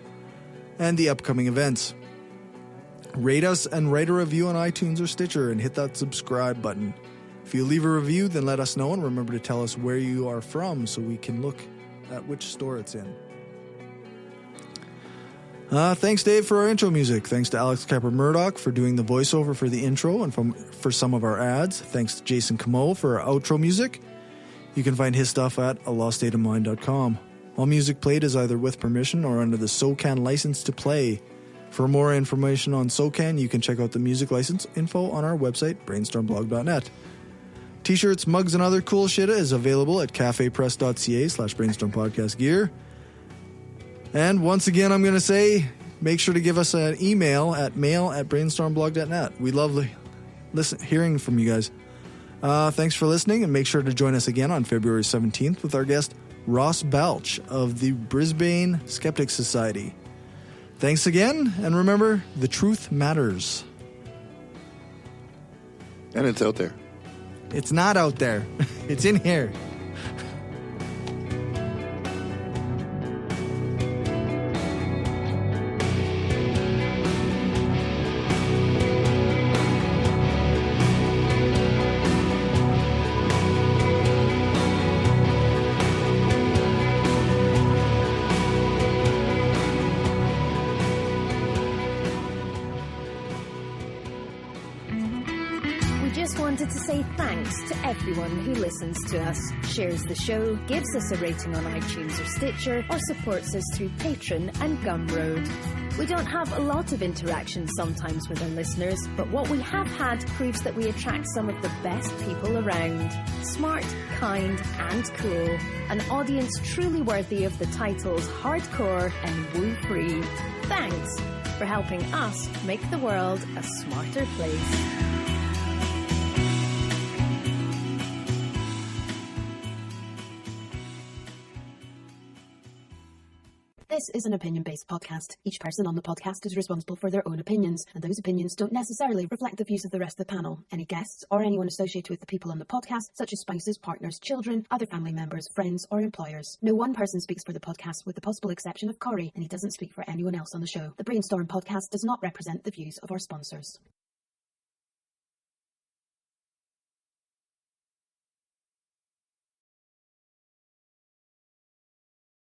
F: and the upcoming events. Rate us and write a review on iTunes or Stitcher and hit that subscribe button. If you leave a review, then let us know, and remember to tell us where you are from so we can look at which store it's in. Thanks, Dave, for our intro music. Thanks to Alex Kapper-Murdoch for doing the voiceover for the intro and for some of our ads. Thanks to Jason Camo for our outro music. You can find his stuff at aloststateofmind.com. All music played is either with permission or under the SOCAN license to play. For more information on SOCAN, you can check out the music license info on our website, brainstormblog.net. T-shirts, mugs, and other cool shit is available at cafepress.ca/brainstormpodcastgear. And once again, I'm going to say, make sure to give us an email at mail@brainstormblog.net. We love hearing from you guys. Thanks for listening, and make sure to join us again on February 17th with our guest, Ross Balch of the Brisbane Skeptics Society. Thanks again, and remember, the truth matters.
D: And it's out there.
F: It's not out there. It's in here.
I: just wanted to say thanks to everyone who listens to us, shares the show, gives us a rating on iTunes or Stitcher, or supports us through Patreon and Gumroad. We don't have a lot of interaction sometimes with our listeners, but what we have had proves that we attract some of the best people around. Smart, kind, and cool. An audience truly worthy of the titles hardcore and woo-free. Thanks for helping us make the world a smarter place.
O: This is an opinion-based podcast. Each person on the podcast is responsible for their own opinions, and those opinions don't necessarily reflect the views of the rest of the panel. Any guests or anyone associated with the people on the podcast, such as spouses, partners, children, other family members, friends, or employers. No one person speaks for the podcast with the possible exception of Corey, and he doesn't speak for anyone else on the show. The Brainstorm podcast does not represent the views of our sponsors.